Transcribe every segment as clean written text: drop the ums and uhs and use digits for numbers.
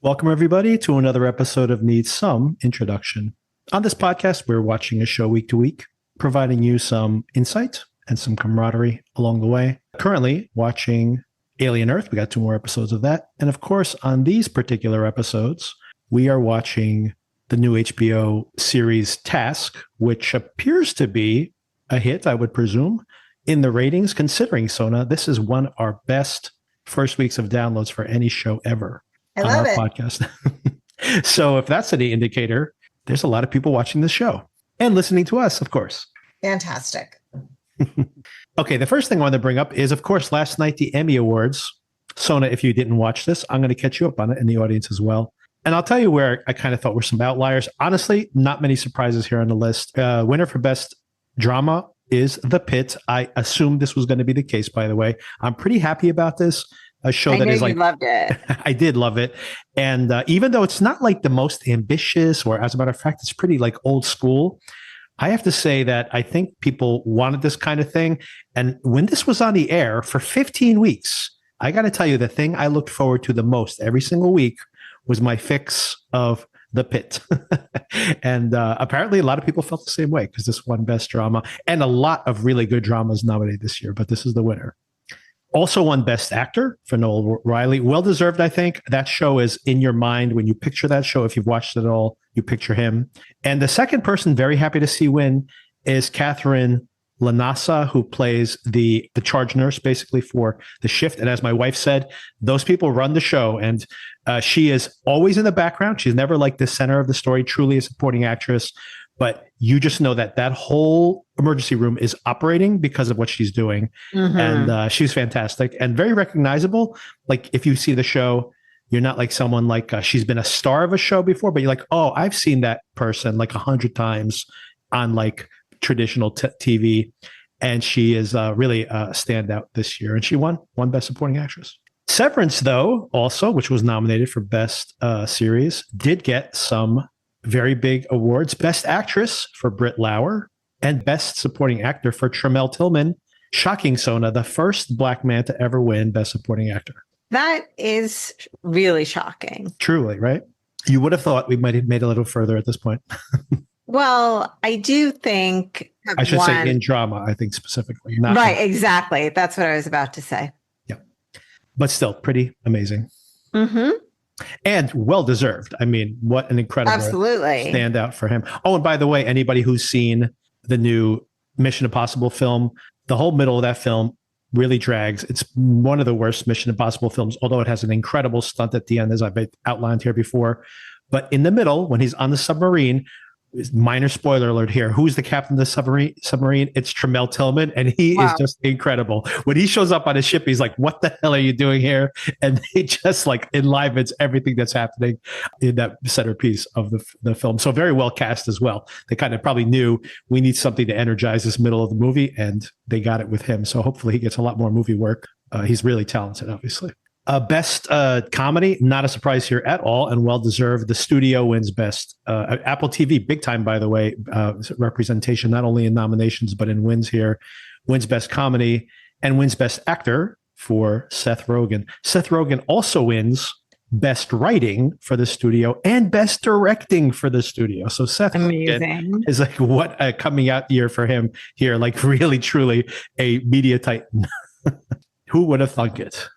Welcome, everybody, to another episode of Needs Some Introduction. On this podcast, we're watching a show week to week, providing you some insight and some camaraderie along the way. Currently watching Alien Earth. We got 2 more episodes of that. And of course, on these particular episodes, we are watching the new HBO series Task, which appears to be a hit, I would presume, in the ratings, considering, Sona, this is one of our best first weeks of downloads for any show ever. I love it. Podcast. So if that's any indicator, there's a lot of people watching this show and listening to us, of course. Fantastic. Okay, the first thing I want to bring up is, of course, last night, the Emmy Awards. Sona, if you didn't watch this, I'm going to catch you up on it in the audience as well. And I'll tell you where I kind of thought were some outliers. Honestly, not many surprises here on the list. Winner for Best Drama is The Pit. I assumed this was going to be the case, by the way. I'm pretty happy about this. A show I that know is like, you loved it. I did love it. And even though it's not like the most ambitious, or as a matter of fact, it's pretty like old school, I have to say that I think people wanted this kind of thing. And when this was on the air for 15 weeks, I got to tell you, the thing I looked forward to the most every single week was my fix of The Pit. And apparently a lot of people felt the same way because this won Best Drama, and a lot of really good dramas nominated this year, but this is the winner. Also won Best Actor for Noel Riley. Well-deserved, I think. That show is in your mind. When you picture that show, if you've watched it at all, you picture him. And the second person, very happy to see win, is Catherine Lanassa, who plays the charge nurse, basically, for The Shift. And as my wife said, those people run the show. And she is always in the background. She's never like the center of the story, truly a supporting actress. But you just know that that whole emergency room is operating because of what she's doing. Mm-hmm. And she's fantastic and very recognizable. Like if you see the show, you're not like someone like she's been a star of a show before, but you're like, oh, I've seen that person like 100 times on like traditional TV. And she is really a standout this year. And she won Best Supporting Actress. Severance, though, also, which was nominated for Best Series, did get some very big awards. Best Actress for Britt Lauer and Best Supporting Actor for Tremel Tillman. Shocking, Sona, the first Black man to ever win Best Supporting Actor. That is really shocking. Truly, right? You would have thought we might have made a little further at this point. Well, I do think... I should say in drama, I think specifically. Not right, exactly. That's what I was about to say. Yeah. But still, pretty amazing. Mm-hmm. And well-deserved. I mean, what an incredible standout for him. Oh, and by the way, anybody who's seen the new Mission Impossible film, the whole middle of that film really drags. It's one of the worst Mission Impossible films, although it has an incredible stunt at the end, as I've outlined here before. But in the middle, when he's on the submarine, minor spoiler alert here, who's the captain of the submarine? It's Tremel Tillman, and he is just incredible. When he shows up on his ship, he's like, what the hell are you doing here? And he just like enlivens everything that's happening in that centerpiece of the film. So very well cast as well. They kind of probably knew we need something to energize this middle of the movie, and they got it with him. So hopefully he gets a lot more movie work. He's really talented, obviously. Best comedy, not a surprise here at all, and well-deserved. The studio wins Best. Apple TV, big time, by the way, representation, not only in nominations, but in wins here. Wins Best Comedy and wins Best Actor for Seth Rogen. Seth Rogen also wins Best Writing for the studio and Best Directing for the studio. So Seth Rogen is like, what a coming out year for him here. Like really, truly a media titan. Who would have thunk it?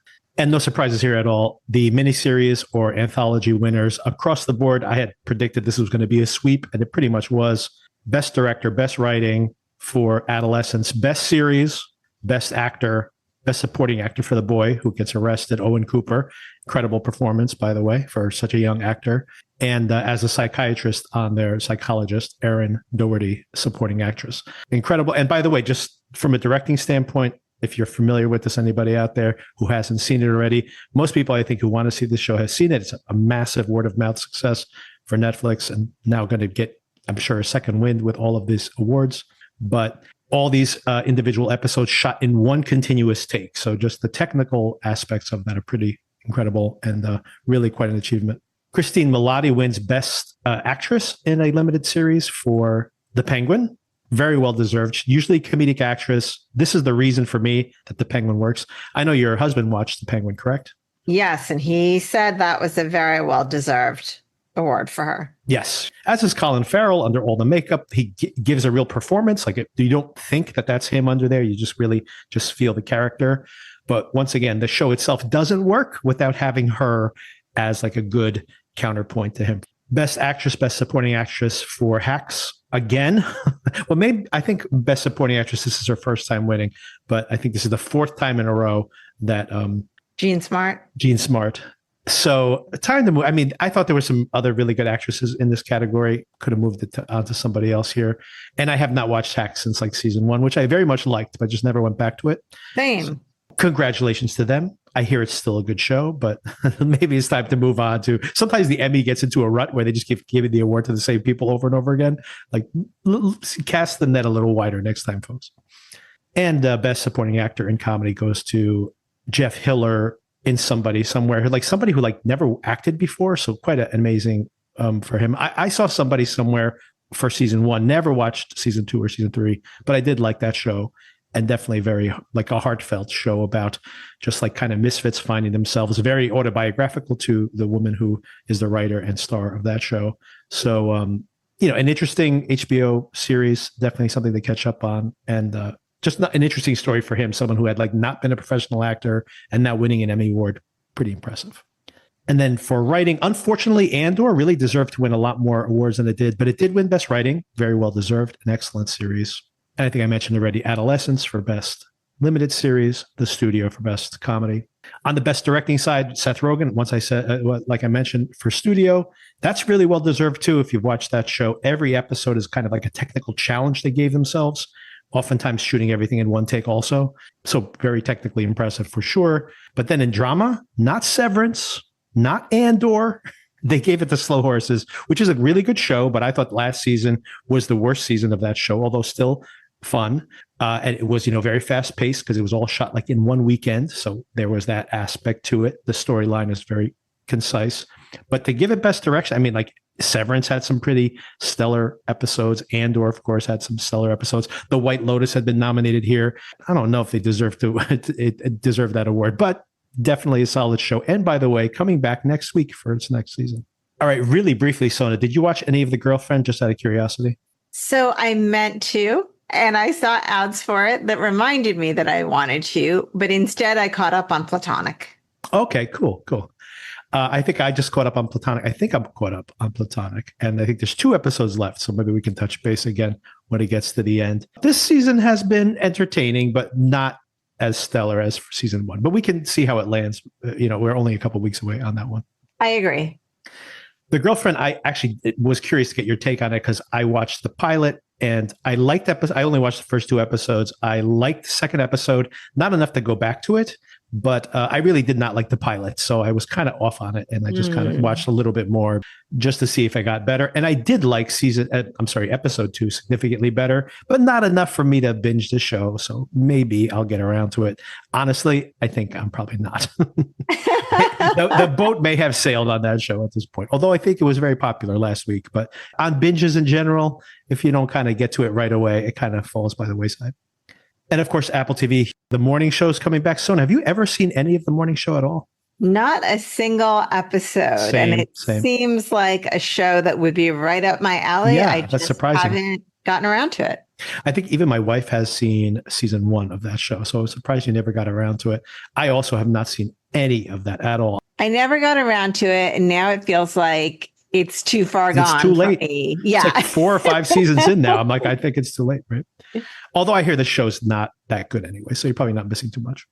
And no surprises here at all. The miniseries or anthology winners across the board, I had predicted this was going to be a sweep, and it pretty much was. Best Director, Best Writing for Adolescence, Best Series, Best Actor, Best Supporting Actor for The Boy Who Gets Arrested, Owen Cooper. Incredible performance, by the way, for such a young actor. And as a psychiatrist on their psychologist, Erin Doherty, Supporting Actress. Incredible. And by the way, just from a directing standpoint, if you're familiar with this, anybody out there who hasn't seen it already, most people I think who want to see this show has seen it. It's a massive word of mouth success for Netflix, and now going to get, I'm sure, a second wind with all of these awards. But all these individual episodes shot in one continuous take. So just the technical aspects of that are pretty incredible and really quite an achievement. Christine Milioti wins Best Actress in a limited series for The Penguin. Very well deserved. Usually comedic actress. This is the reason for me that The Penguin works. I know your husband watched The Penguin, correct? Yes, and he said that was a very well-deserved award for her. Yes. As is Colin Farrell under all the makeup. He gives a real performance. Like you don't think that that's him under there. You just really just feel the character. But once again, the show itself doesn't work without having her as like a good counterpoint to him. Best actress, best supporting actress for Hacks again. Well, maybe I think best supporting actress, this is her first time winning, but I think this is the fourth time in a row that Jean Smart. So time to move. I mean, I thought there were some other really good actresses in this category. Could have moved it on to somebody else here. And I have not watched Hacks since like season 1, which I very much liked, but just never went back to it. Same. So, congratulations to them. I hear it's still a good show, but maybe it's time to move on to. Sometimes the Emmy gets into a rut where they just keep giving the award to the same people over and over again. Like, cast the net a little wider next time, folks. And best supporting actor in comedy goes to Jeff Hiller in Somebody Somewhere, like somebody who like never acted before. So quite an amazing for him. I saw Somebody Somewhere for season 1, never watched season 2 or season 3, but I did like that show. And definitely very like a heartfelt show about just like kind of misfits finding themselves, very autobiographical to the woman who is the writer and star of that show. So, an interesting HBO series, definitely something to catch up on. And just not an interesting story for him, someone who had like not been a professional actor and now winning an Emmy Award. Pretty impressive. And then for writing, unfortunately, Andor really deserved to win a lot more awards than it did, but it did win Best Writing. Very well deserved. An excellent series. And I think I mentioned already Adolescence for Best Limited Series, The Studio for Best Comedy. On the Best Directing side, Seth Rogen, once I said, like I mentioned, for Studio, that's really well deserved too. If you've watched that show, every episode is kind of like a technical challenge they gave themselves, oftentimes shooting everything in one take also. So very technically impressive for sure. But then in drama, not Severance, not Andor. They gave it to Slow Horses, which is a really good show, but I thought last season was the worst season of that show, although still fun. And it was, very fast paced because it was all shot like in one weekend. So there was that aspect to it. The storyline is very concise, but to give it best direction, I mean, like Severance had some pretty stellar episodes. Andor, of course, had some stellar episodes. The White Lotus had been nominated here. I don't know if they deserve it deserve that award, but definitely a solid show. And by the way, coming back next week for its next season. All right, really briefly, Sona, did you watch any of The Girlfriend, just out of curiosity? So I meant to. And I saw ads for it that reminded me that I wanted to, but instead I caught up on Platonic. Okay, cool. I think I just caught up on Platonic. I think I'm caught up on Platonic. And I think there's 2 episodes left, so maybe we can touch base again when it gets to the end. This season has been entertaining, but not as stellar as for season 1. But we can see how it lands. We're only a couple weeks away on that one. I agree. The Girlfriend, I actually was curious to get your take on it because I watched the pilot. And I liked that. I only watched the first 2 episodes. I liked the second episode, not enough to go back to it, but I really did not like the pilot. So I was kind of off on it. And I just kind of watched a little bit more just to see if I got better. And I did like episode 2 significantly better, but not enough for me to binge the show. So maybe I'll get around to it. Honestly, I think I'm probably not. The boat may have sailed on that show at this point, although I think it was very popular last week. But on binges in general, if you don't kind of get to it right away, it kind of falls by the wayside. And of course, Apple TV, the morning show is coming back soon. Have you ever seen any of the morning show at all? Not a single episode. And it seems like a show that would be right up my alley. Yeah, I that's surprising. Haven't gotten around to it. I think even my wife has seen season 1 of that show. So I was surprised you never got around to it. I also have not seen any of that at all. I never got around to it. And now it feels like it's too far gone. It's too late. Yeah. It's like 4 or 5 seasons in now. I'm like, I think it's too late, right? Although I hear the show's not that good anyway. So you're probably not missing too much.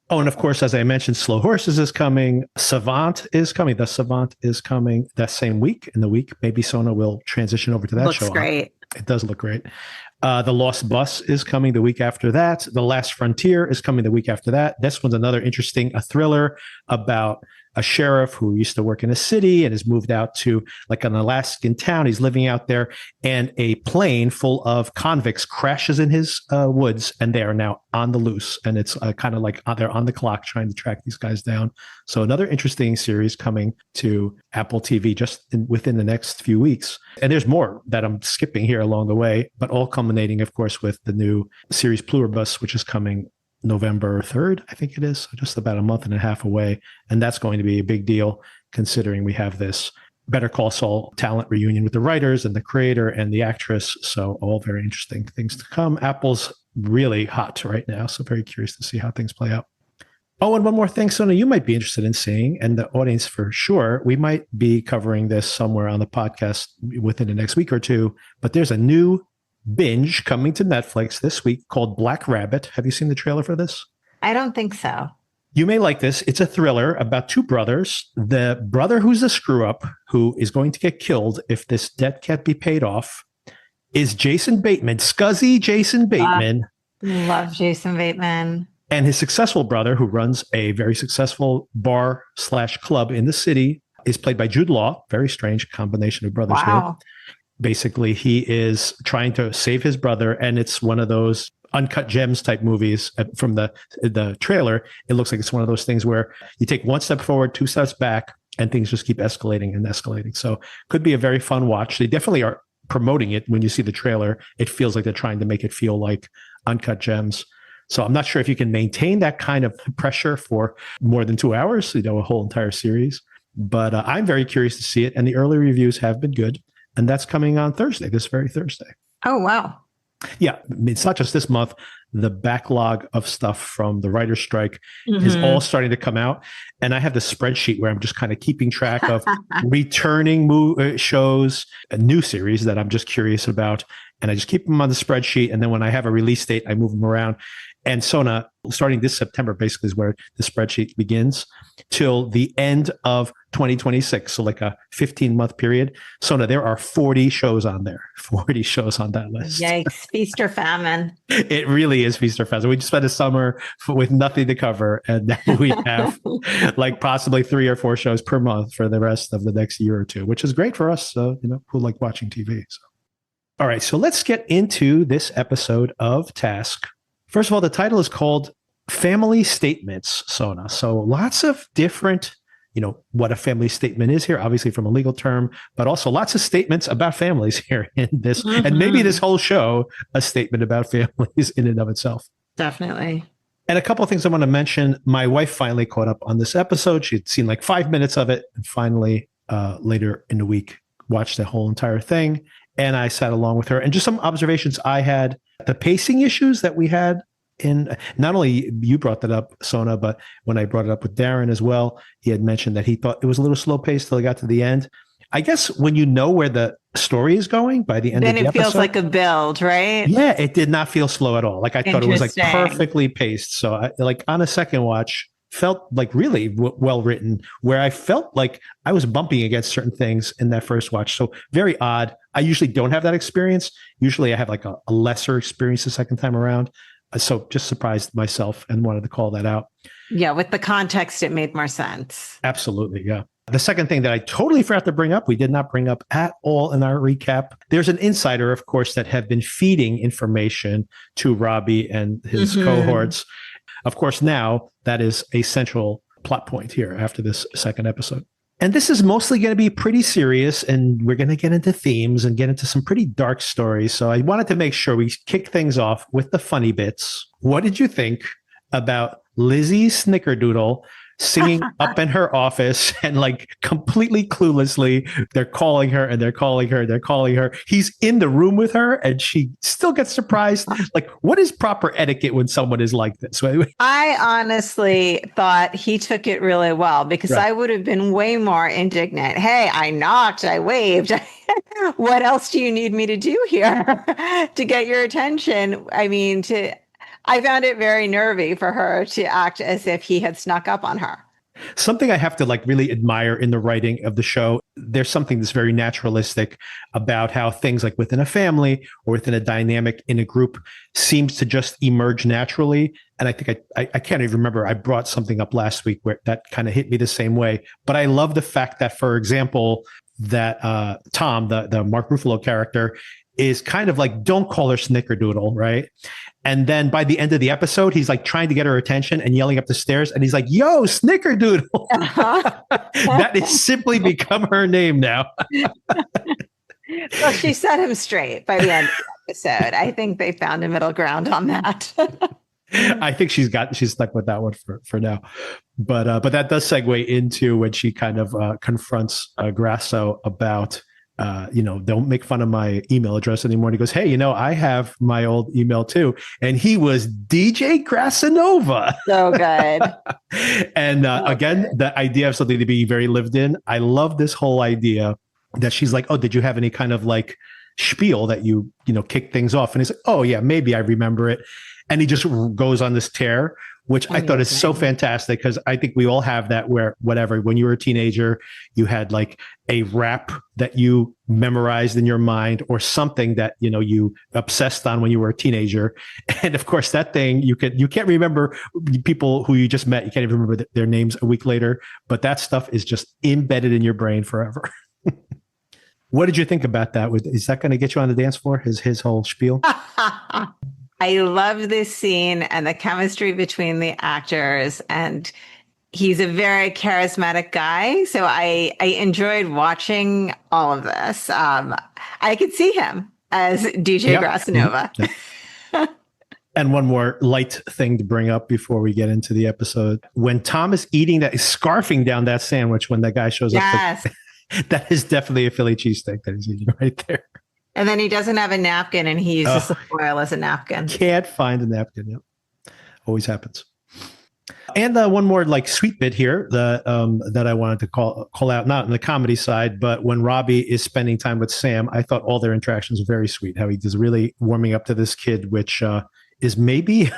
Oh, and of course, as I mentioned, Slow Horses is coming. Savant is coming. The Savant is coming that same week. In the week, maybe Sona will transition over to that show. Looks great. It does look great. The Lost Bus is coming the week after that. The Last Frontier is coming the week after that. This one's another interesting, a thriller about a sheriff who used to work in a city and has moved out to like an Alaskan town. He's living out there, and a plane full of convicts crashes in his woods, and they are now on the loose. And it's kind of like they're on the clock trying to track these guys down. So another interesting series coming to Apple TV within the next few weeks. And there's more that I'm skipping here along the way, but all culminating, of course, with the new series Pluribus, which is coming November 3rd, I think it is. So just about a month and a half away. And that's going to be a big deal considering we have this Better Call Saul talent reunion with the writers and the creator and the actress. So all very interesting things to come. Apple's really hot right now. So very curious to see how things play out. Oh, and one more thing, Sona, you might be interested in seeing, and the audience for sure, we might be covering this somewhere on the podcast within the next week or two, but there's a new binge coming to Netflix this week called Black Rabbit. Have you seen the trailer for this? I don't think so. You may like this. It's a thriller about two brothers. The brother who's a screw-up, who is going to get killed if this debt can't be paid off, is Jason Bateman, scuzzy Jason Bateman. Love Jason Bateman. And his successful brother, who runs a very successful bar/club in the city, is played by Jude Law. Very strange combination of brothers here. Basically, he is trying to save his brother, and it's one of those uncut gems type movies. From the trailer, it looks like it's one of those things where you take one step forward, two steps back, and things just keep escalating and escalating. So could be a very fun watch. They definitely are promoting it. When you see the trailer, it feels like they're trying to make it feel like uncut gems. So I'm not sure if you can maintain that kind of pressure for more than 2 hours, a whole entire series. But I'm very curious to see it. And the early reviews have been good. And that's coming on Thursday, this very Thursday. Oh, wow. Yeah, it's not just this month. The backlog of stuff from the writer's strike is all starting to come out. And I have this spreadsheet where I'm just kind of keeping track of returning shows, a new series that I'm just curious about. And I just keep them on the spreadsheet. And then when I have a release date, I move them around. And Sona, starting this September, basically is where the spreadsheet begins till the end of 2026. So like a 15-month period. Sona, there are 40 shows on there, 40 shows on that list. Yikes, feast or famine. It really is feast or famine. We just spent a summer with nothing to cover. And now we have like possibly 3 or 4 shows per month for the rest of the next year or two, which is great for us, who like watching TV. So. All right, so let's get into this episode of Task. First of all, the title is called Family Statements, Sona. So lots of different, what a family statement is here, obviously from a legal term, but also lots of statements about families here in this. And maybe this whole show, a statement about families in and of itself. Definitely. And a couple of things I want to mention. My wife finally caught up on this episode. She'd seen like 5 minutes of it and finally later in the week watched the whole entire thing. And I sat along with her, and just some observations I had, the pacing issues that we had in, not only you brought that up, Sona, but when I brought it up with Darren as well, he had mentioned that he thought it was a little slow paced till I got to the end. I guess when you know where the story is going by the end of the episode. Then it feels like a build, right? Yeah, it did not feel slow at all. Like I thought it was like perfectly paced. So I, like on a second watch, felt like really well written, where I felt like I was bumping against certain things in that first watch. So very odd. I usually don't have that experience. Usually I have like a lesser experience the second time around. So just surprised myself and wanted to call that out. Yeah, with the context, it made more sense. Absolutely, yeah. The second thing that I totally forgot to bring up, we did not bring up at all in our recap. There's an insider, of course, that have been feeding information to Robbie and his cohorts. Of course, now that is a central plot point here after this second episode. And this is mostly going to be pretty serious, and we're going to get into themes and get into some pretty dark stories. So I wanted to make sure we kick things off with the funny bits. What did you think about Lizzie Snickerdoodle singing up in her office and like completely cluelessly, they're calling her and they're calling her, they're calling her. He's in the room with her and she still gets surprised. Like, what is proper etiquette when someone is like this? I honestly thought he took it really well, because I would have been way more indignant. Hey, I knocked, I waved. What else do you need me to do here to get your attention? I mean, I found it very nervy for her to act as if he had snuck up on her. Something I have to like really admire in the writing of the show, there's something that's very naturalistic about how things like within a family or within a dynamic in a group seems to just emerge naturally. And I think I can't even remember, I brought something up last week where that kind of hit me the same way. But I love the fact that, for example, that Tom, the Mark Ruffalo character, is kind of like, don't call her Snickerdoodle, right? And then by the end of the episode, he's like trying to get her attention and yelling up the stairs. And he's like, yo, Snickerdoodle. That has simply become her name now. Well, she set him straight by the end of the episode. I think they found a middle ground on that. I think she's stuck with that one for now. But that does segue into when she kind of confronts Grasso about, don't make fun of my email address anymore. And he goes, hey, I have my old email too. And he was DJ Grassanova. So good. And again, the idea of something to be very lived in. I love this whole idea that she's like, oh, did you have any kind of like spiel that you kick things off? And he's like, oh yeah, maybe I remember it. And he just goes on this tear, which I thought is so fantastic, because I think we all have that where when you were a teenager, you had like a rap that you memorized in your mind or something that, you obsessed on when you were a teenager. And of course, that thing you can't remember people who you just met. You can't even remember their names a week later, but that stuff is just embedded in your brain forever. What did you think about that? Is that going to get you on the dance floor? His whole spiel? I love this scene and the chemistry between the actors, and he's a very charismatic guy. So I enjoyed watching all of this. I could see him as DJ Grassanova. Yeah. And one more light thing to bring up before we get into the episode. When Tom is scarfing down that sandwich when that guy shows up. That is definitely a Philly cheesesteak that he's eating right there. And then he doesn't have a napkin, and he uses the foil as a napkin. Can't find a napkin. Yep. Always happens. And one more like sweet bit here that I wanted to call out, not on the comedy side, but when Robbie is spending time with Sam, I thought all their interactions were very sweet. How he is really warming up to this kid, which is maybe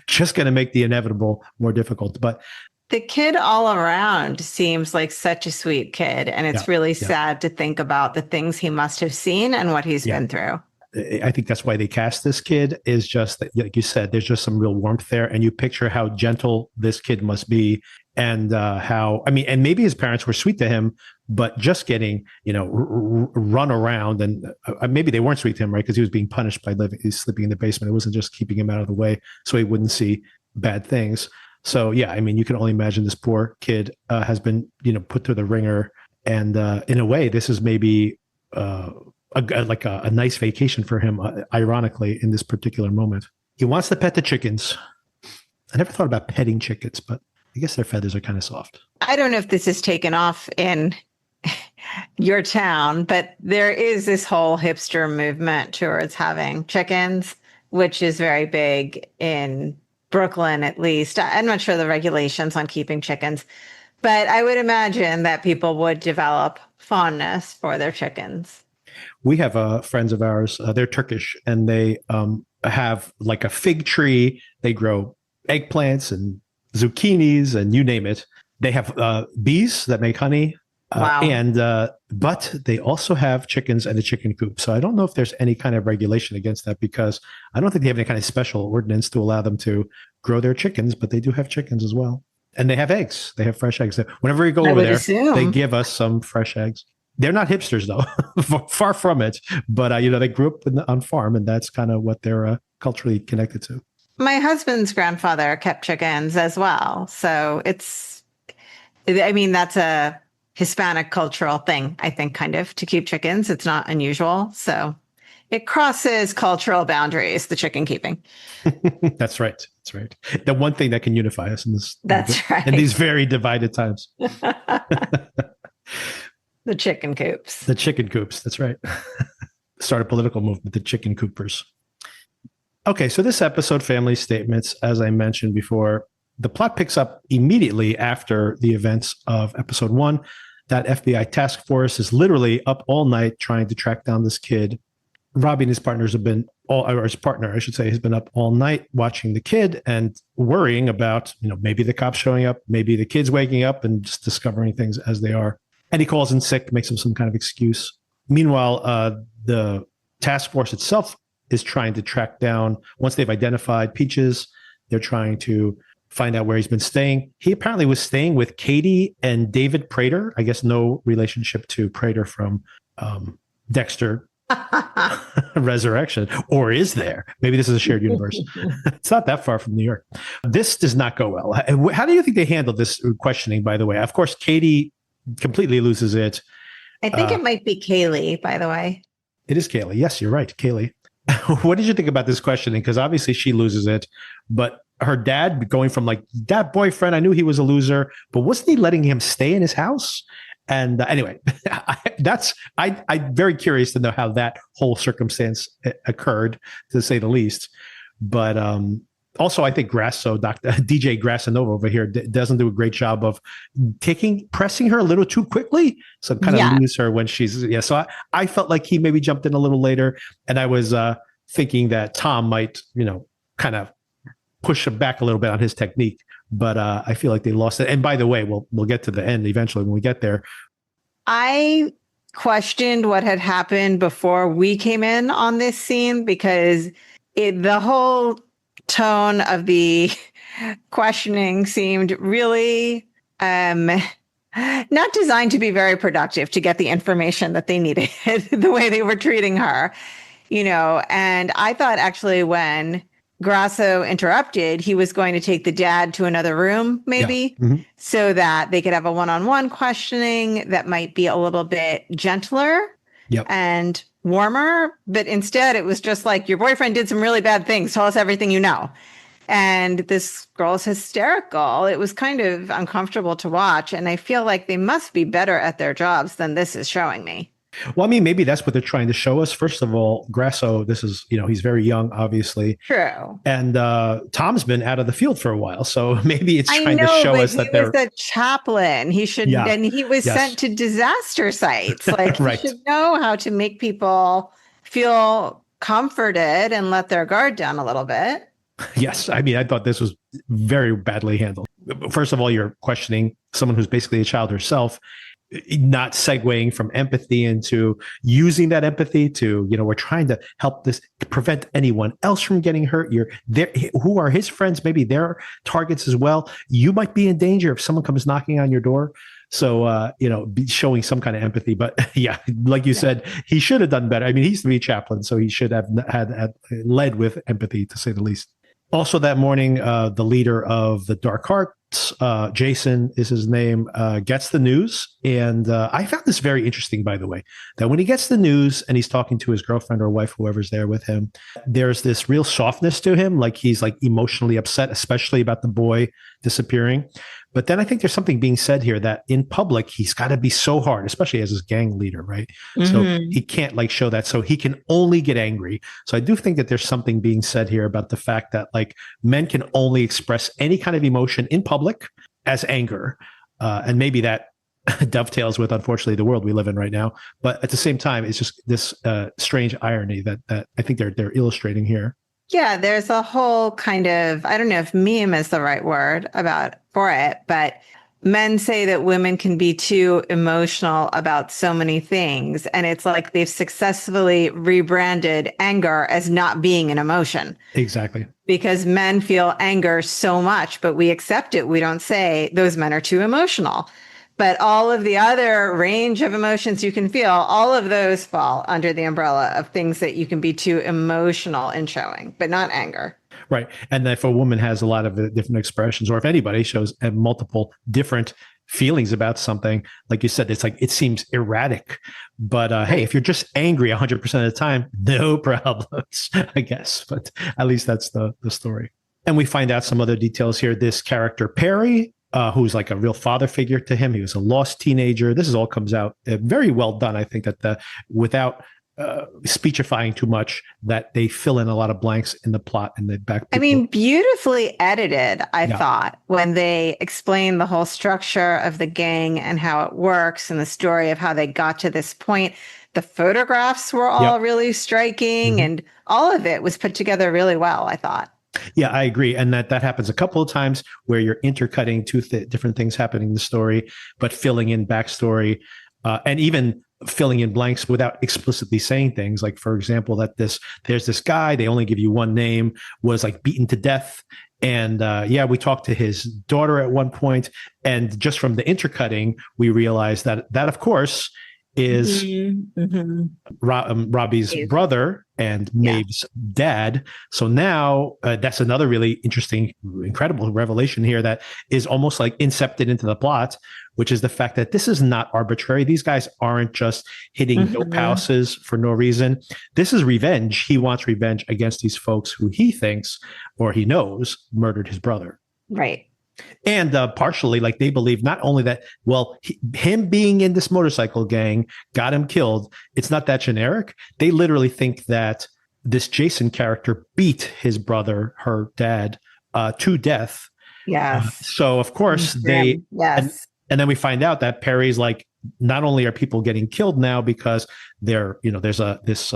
just going to make the inevitable more difficult. But the kid all around seems like such a sweet kid. And it's really sad to think about the things he must have seen and what he's been through. I think that's why they cast this kid, is just that, like you said, there's just some real warmth there. And you picture how gentle this kid must be, and and maybe his parents were sweet to him, but just getting, run around, and maybe they weren't sweet to him, right? Because he was being punished by sleeping in the basement. It wasn't just keeping him out of the way so he wouldn't see bad things. So, yeah, you can only imagine this poor kid has been, put through the ringer. And in a way, this is maybe a nice vacation for him, ironically, in this particular moment. He wants to pet the chickens. I never thought about petting chickens, but I guess their feathers are kind of soft. I don't know if this is taken off in your town, but there is this whole hipster movement towards having chickens, which is very big in Brooklyn, at least. I'm not sure the regulations on keeping chickens, but I would imagine that people would develop fondness for their chickens. We have friends of ours, they're Turkish, and they have like a fig tree. They grow eggplants and zucchinis and you name it. They have bees that make honey. Wow. But they also have chickens and a chicken coop. So I don't know if there's any kind of regulation against that, because I don't think they have any kind of special ordinance to allow them to grow their chickens, but they do have chickens as well. And they have eggs. They have fresh eggs. Whenever we go over there, they give us some fresh eggs. They're not hipsters, though. Far from it. But, they grew up on farm, and that's kind of what they're culturally connected to. My husband's grandfather kept chickens as well. So that's a Hispanic cultural thing, I think, kind of, to keep chickens. It's not unusual. So it crosses cultural boundaries, the chicken keeping. That's right. That's right. The one thing that can unify us in in these very divided times. The chicken coops. The chicken coops. That's right. Start a political movement, the chicken coopers. Okay, so this episode, Family Statements, as I mentioned before, the plot picks up immediately after the events of episode 1. That FBI task force is literally up all night trying to track down this kid. Robbie and his partners have been his partner, I should say, has been up all night watching the kid and worrying about, maybe the cops showing up, maybe the kid's waking up and just discovering things as they are. And he calls in sick, makes him some kind of excuse. Meanwhile, the task force itself is trying to track down, once they've identified Peaches, they're trying to find out where he's been staying. He apparently was staying with Katie and David Prater. I guess no relationship to Prater from Dexter Resurrection. Or is there? Maybe this is a shared universe. It's not that far from New York. This does not go well. How do you think they handled this questioning, by the way? Of course, Katie completely loses it. I think it might be Kaylee, by the way. It is Kaylee. Yes, you're right. Kaylee. what did you think about this questioning? Because obviously she loses it, but her dad going from like, that boyfriend, I knew he was a loser, but wasn't he letting him stay in his house? And anyway, I'm very curious to know how that whole circumstance occurred, to say the least. But also, I think DJ Grassanova over here doesn't do a great job of pressing her a little too quickly. So kind of lose her when she's, So I felt like he maybe jumped in a little later. And I was thinking that Tom might, kind of push him back a little bit on his technique. But I feel like they lost it. And by the way, we'll get to the end eventually when we get there. I questioned what had happened before we came in on this scene, because the whole tone of the questioning seemed really not designed to be very productive to get the information that they needed, the way they were treating her, and I thought actually when Grasso interrupted, he was going to take the dad to another room, maybe, so that they could have a one-on-one questioning that might be a little bit gentler and warmer. But instead, it was just like, your boyfriend did some really bad things. Tell us everything you know. And this girl is hysterical. It was kind of uncomfortable to watch. And I feel like they must be better at their jobs than this is showing me. Well, I mean, maybe that's what they're trying to show us. First of all, Grasso, this is, he's very young, obviously. True. And Tom's been out of the field for a while. So maybe it's trying to show us that they're... he was a chaplain. He should, and he was sent to disaster sites. Like, he should know how to make people feel comforted and let their guard down a little bit. Yes. I mean, I thought this was very badly handled. First of all, you're questioning someone who's basically a child herself, not segueing from empathy into using that empathy to, we're trying to help this prevent anyone else from getting hurt. You're there. Who are his friends? Maybe they're targets as well. You might be in danger if someone comes knocking on your door. So, be showing some kind of empathy. But like you said, he should have done better. I mean, he used to be a chaplain, so he should have had led with empathy, to say the least. Also that morning, the leader of the Dark Arts, Jason is his name, gets the news. And I found this very interesting, by the way, that when he gets the news and he's talking to his girlfriend or wife, whoever's there with him, there's this real softness to him. Like he's like emotionally upset, especially about the boy disappearing. But then I think there's something being said here that in public, he's got to be so hard, especially as his gang leader, right? So he can't show that. So he can only get angry. So I do think that there's something being said here about the fact that men can only express any kind of emotion in public as anger. And maybe that dovetails with, unfortunately, the world we live in right now. But at the same time, it's just this strange irony that I think they're illustrating here. Yeah, there's a whole kind of, I don't know if meme is the right word for it, but men say that women can be too emotional about so many things. And it's like they've successfully rebranded anger as not being an emotion. Exactly. Because men feel anger so much, but we accept it. We don't say those men are too emotional. But all of the other range of emotions you can feel, all of those fall under the umbrella of things that you can be too emotional in showing, but not anger. Right. And if a woman has a lot of different expressions, or if anybody shows multiple different feelings about something, like you said, it's like it seems erratic. But hey, if you're just angry 100% of the time, no problems, I guess. But at least that's the story. And we find out some other details here. This character, Perry, who's like a real father figure to him. He was a lost teenager. This is all comes out very well done. I think that without speechifying too much, that they fill in a lot of blanks in the plot and the back. I mean, beautifully edited, I thought, when they explain the whole structure of the gang and how it works and the story of how they got to this point. The photographs were all really striking and all of it was put together really well, I thought. Yeah, I agree. And that happens a couple of times where you're intercutting two different things happening in the story, but filling in backstory and even filling in blanks without explicitly saying things. Like, for example, there's this guy, they only give you one name, was beaten to death. And we talked to his daughter at one point. And just from the intercutting, we realized that of course is Robbie's brother and Maeve's dad. So now that's another really interesting, incredible revelation here that is almost like incepted into the plot, which is the fact that this is not arbitrary. These guys aren't just hitting dope houses for no reason. This is revenge. He wants revenge against these folks who he thinks or he knows murdered his brother. Right. And partially, like, they believe not only that, well, him being in this motorcycle gang got him killed. It's not that generic. They literally think that this Jason character beat his brother, her dad, to death. Yes. So, of course, they... Yes. And then we find out that Perry's like, not only are people getting killed now because there's this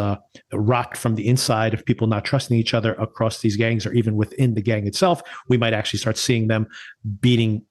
rot from the inside of people not trusting each other across these gangs or even within the gang itself. We might actually start seeing them beating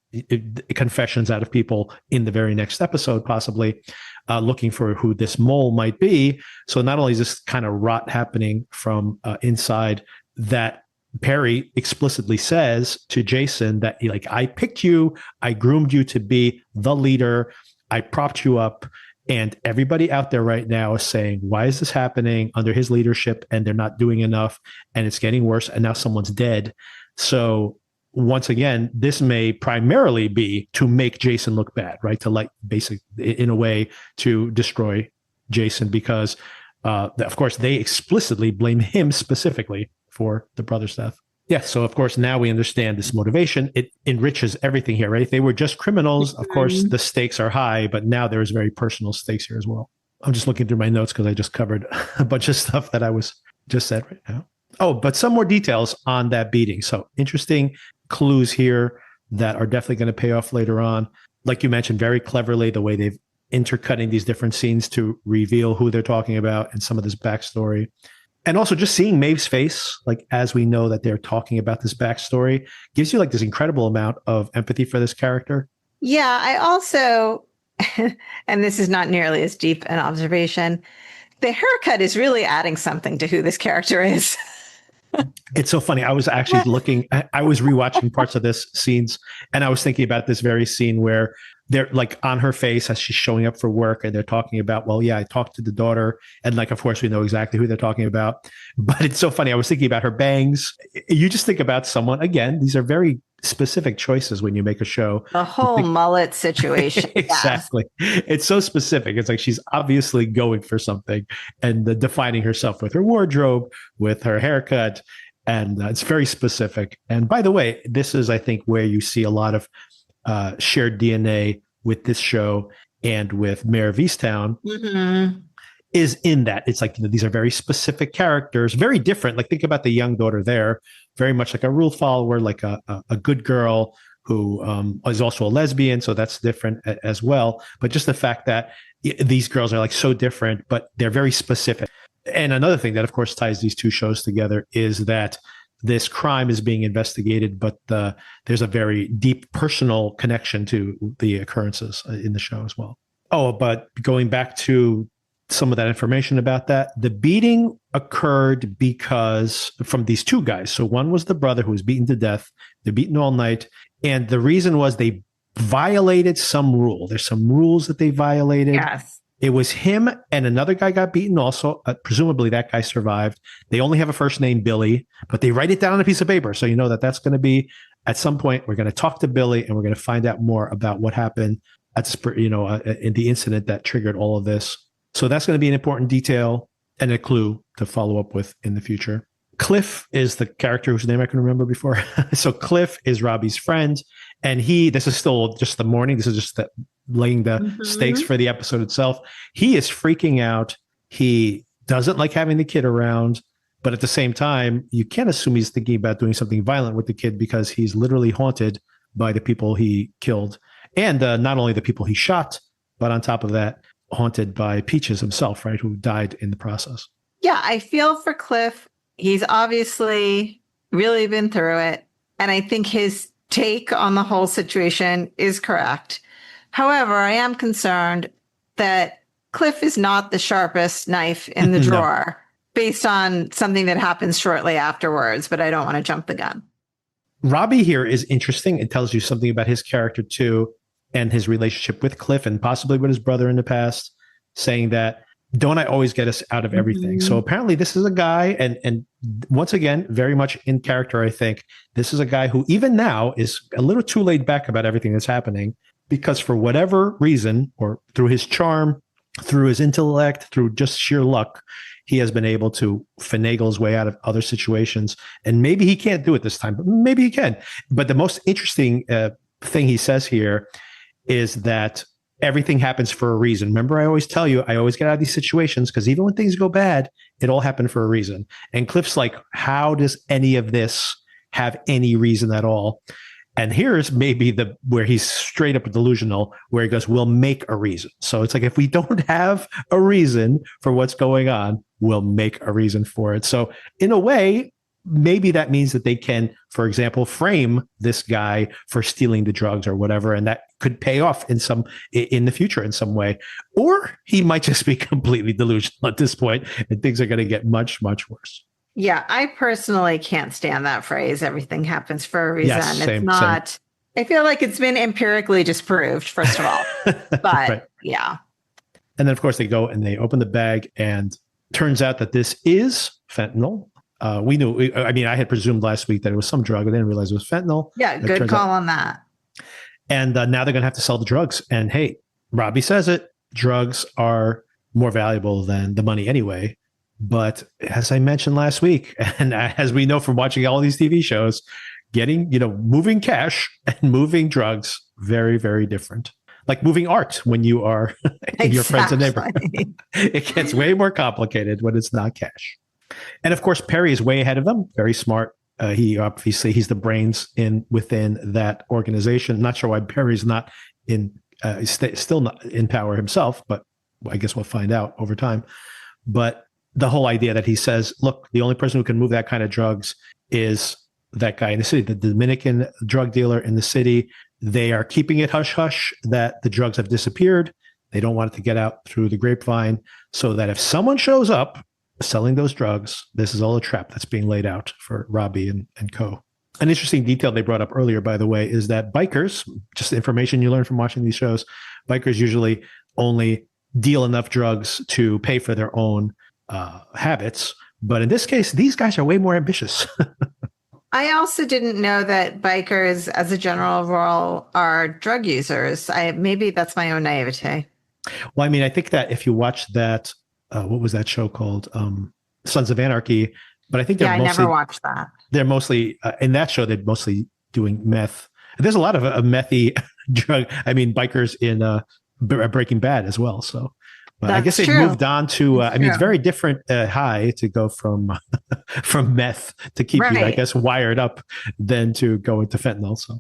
confessions out of people in the very next episode, possibly looking for who this mole might be. So not only is this kind of rot happening from inside, that Perry explicitly says to Jason that I picked you, I groomed you to be the leader, I propped you up, and everybody out there right now is saying, why is this happening under his leadership? And they're not doing enough, and it's getting worse, and now someone's dead. So once again, this may primarily be to make Jason look bad, right? To in a way to destroy Jason, because of course they explicitly blame him specifically for the brother's death. Yeah, so of course now we understand this motivation. It enriches everything here, right? If they were just criminals, of course the stakes are high, but now there's very personal stakes here as well. I'm just looking through my notes because I just covered a bunch of stuff that I was just said right now. Oh, but some more details on that beating. So interesting clues here that are definitely going to pay off later on. Like you mentioned, very cleverly, the way they've intercutting these different scenes to reveal who they're talking about and some of this backstory. And also just seeing Maeve's face, like, as we know that they're talking about this backstory, gives you like this incredible amount of empathy for this character. Yeah, I also, and this is not nearly as deep an observation, the haircut is really adding something to who this character is. It's so funny. I was actually I was rewatching parts of this scenes, and I was thinking about this very scene where they're like on her face as she's showing up for work, and they're talking about, well, yeah, I talked to the daughter, and like, of course, we know exactly who they're talking about. But it's so funny. I was thinking about her bangs. You just think about someone, again, these are very specific choices when you make a show. The whole mullet situation. Exactly. Yeah. It's so specific. It's like she's obviously going for something and defining herself with her wardrobe, with her haircut, and it's very specific. And by the way, this is, I think, where you see a lot of shared DNA with this show and with Mayor of Easttown is in that. It's like, these are very specific characters, very different. Like, think about the young daughter there, very much like a rule follower, like a good girl who is also a lesbian. So that's different as well. But just the fact that these girls are like so different, but they're very specific. And another thing that, of course, ties these two shows together is that this crime is being investigated, but there's a very deep personal connection to the occurrences in the show as well. Oh, but going back to some of that information about that, the beating occurred because from these two guys. So one was the brother who was beaten to death. They're beaten all night. And the reason was they violated some rule. There's some rules that they violated. Yes. It was him and another guy got beaten also. Presumably that guy survived. They only have a first name, Billy, but they write it down on a piece of paper. So you know that that's going to be, at some point, we're going to talk to Billy and we're going to find out more about what happened in the incident that triggered all of this. So that's going to be an important detail and a clue to follow up with in the future. Cliff is the character whose name I can remember before. So Cliff is Robbie's friend. And this is still just the morning. This is just laying the stakes for the episode itself. He is freaking out. He doesn't like having the kid around. But at the same time, you can't assume he's thinking about doing something violent with the kid because he's literally haunted by the people he killed. And not only the people he shot, but on top of that, haunted by Peaches himself, right, who died in the process. Yeah, I feel for Cliff. He's obviously really been through it. And I think his take on the whole situation is correct. However, I am concerned that Cliff is not the sharpest knife in the drawer based on something that happens shortly afterwards, but I don't want to jump the gun. Robbie here is interesting. It tells you something about his character too, and his relationship with Cliff and possibly with his brother in the past. saying that, don't I always get us out of everything? So apparently this is a guy, and once again, very much in character, I think. This is a guy who even now is a little too laid back about everything that's happening, because for whatever reason, or through his charm, through his intellect, through just sheer luck, he has been able to finagle his way out of other situations. And maybe he can't do it this time, but maybe he can. But the most interesting thing he says here is that everything happens for a reason. Remember, I always tell you, I always get out of these situations because even when things go bad, it all happened for a reason. And Cliff's like, how does any of this have any reason at all? And here's maybe where he's straight up delusional, where he goes, we'll make a reason. So it's like, if we don't have a reason for what's going on, we'll make a reason for it. So in a way, maybe that means that they can, for example, frame this guy for stealing the drugs or whatever, and that could pay off in the future in some way. Or he might just be completely delusional at this point, and things are going to get much, much worse. Yeah, I personally can't stand that phrase. Everything happens for a reason. Yes, same, it's not. Same. I feel like it's been empirically disproved, first of all. But right. Yeah. And then, of course, they go and they open the bag, and turns out that this is fentanyl. We knew. I mean, I had presumed last week that it was some drug. I didn't realize it was fentanyl. Yeah, good call on that. And now they're going to have to sell the drugs. And hey, Robbie says it. Drugs are more valuable than the money anyway. But as I mentioned last week, and as we know from watching all these TV shows, moving cash and moving drugs, very, very different. Like moving art when you are in your friends and neighbors. It gets way more complicated when it's not cash. And of course, Perry is way ahead of them. Very smart. He's the brains within that organization. Not sure why Perry's not still not in power himself, but I guess we'll find out over time. But the whole idea that he says, look, the only person who can move that kind of drugs is that guy in the city, the Dominican drug dealer in the city. They are keeping it hush hush that the drugs have disappeared. They don't want it to get out through the grapevine, so that if someone shows up selling those drugs, this is all a trap that's being laid out for Robbie and co. An interesting detail they brought up earlier, by the way, is that bikers, just information you learn from watching these shows, bikers usually only deal enough drugs to pay for their own habits. But in this case, these guys are way more ambitious. I also didn't know that bikers, as a general rule, are drug users. Maybe that's my own naivete. Well, I mean, I think that if you watch that, what was that show called? Sons of Anarchy. But I think I never watched that. They're mostly, in that show, they're mostly doing meth. There's a lot of methy drug. I mean, bikers in Breaking Bad as well. So I guess they've moved on to, it's very different high to go from meth to keep you, I guess, wired up than to go into fentanyl. So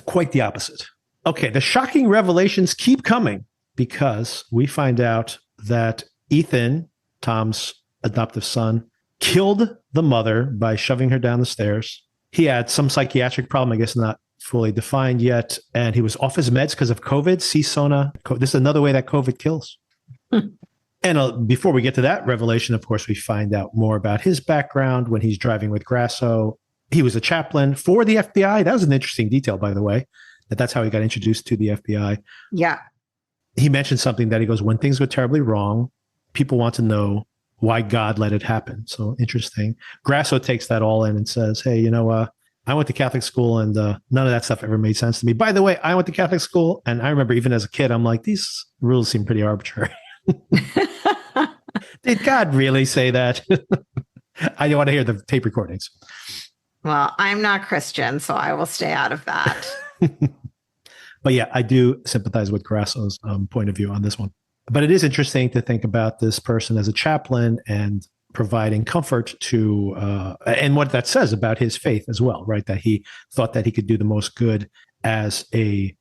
quite the opposite. Okay, the shocking revelations keep coming, because we find out that Ethan, Tom's adoptive son, killed the mother by shoving her down the stairs. He had some psychiatric problem, I guess not fully defined yet, and he was off his meds because of COVID. See, Sona, this is another way that COVID kills. And before we get to that revelation, of course, we find out more about his background when he's driving with Grasso. He was a chaplain for the FBI. That was an interesting detail, by the way, that's how he got introduced to the FBI. Yeah. He mentioned something that he goes, when things go terribly wrong, people want to know why God let it happen. So interesting. Grasso takes that all in and says, hey, I went to Catholic school, and none of that stuff ever made sense to me. By the way, I went to Catholic school, and I remember even as a kid, I'm like, these rules seem pretty arbitrary. Did God really say that? I don't want to hear the tape recordings. Well, I'm not Christian, so I will stay out of that. But yeah, I do sympathize with Grasso's point of view on this one. But it is interesting to think about this person as a chaplain and providing comfort to, and what that says about his faith as well, right? That he thought that he could do the most good as a,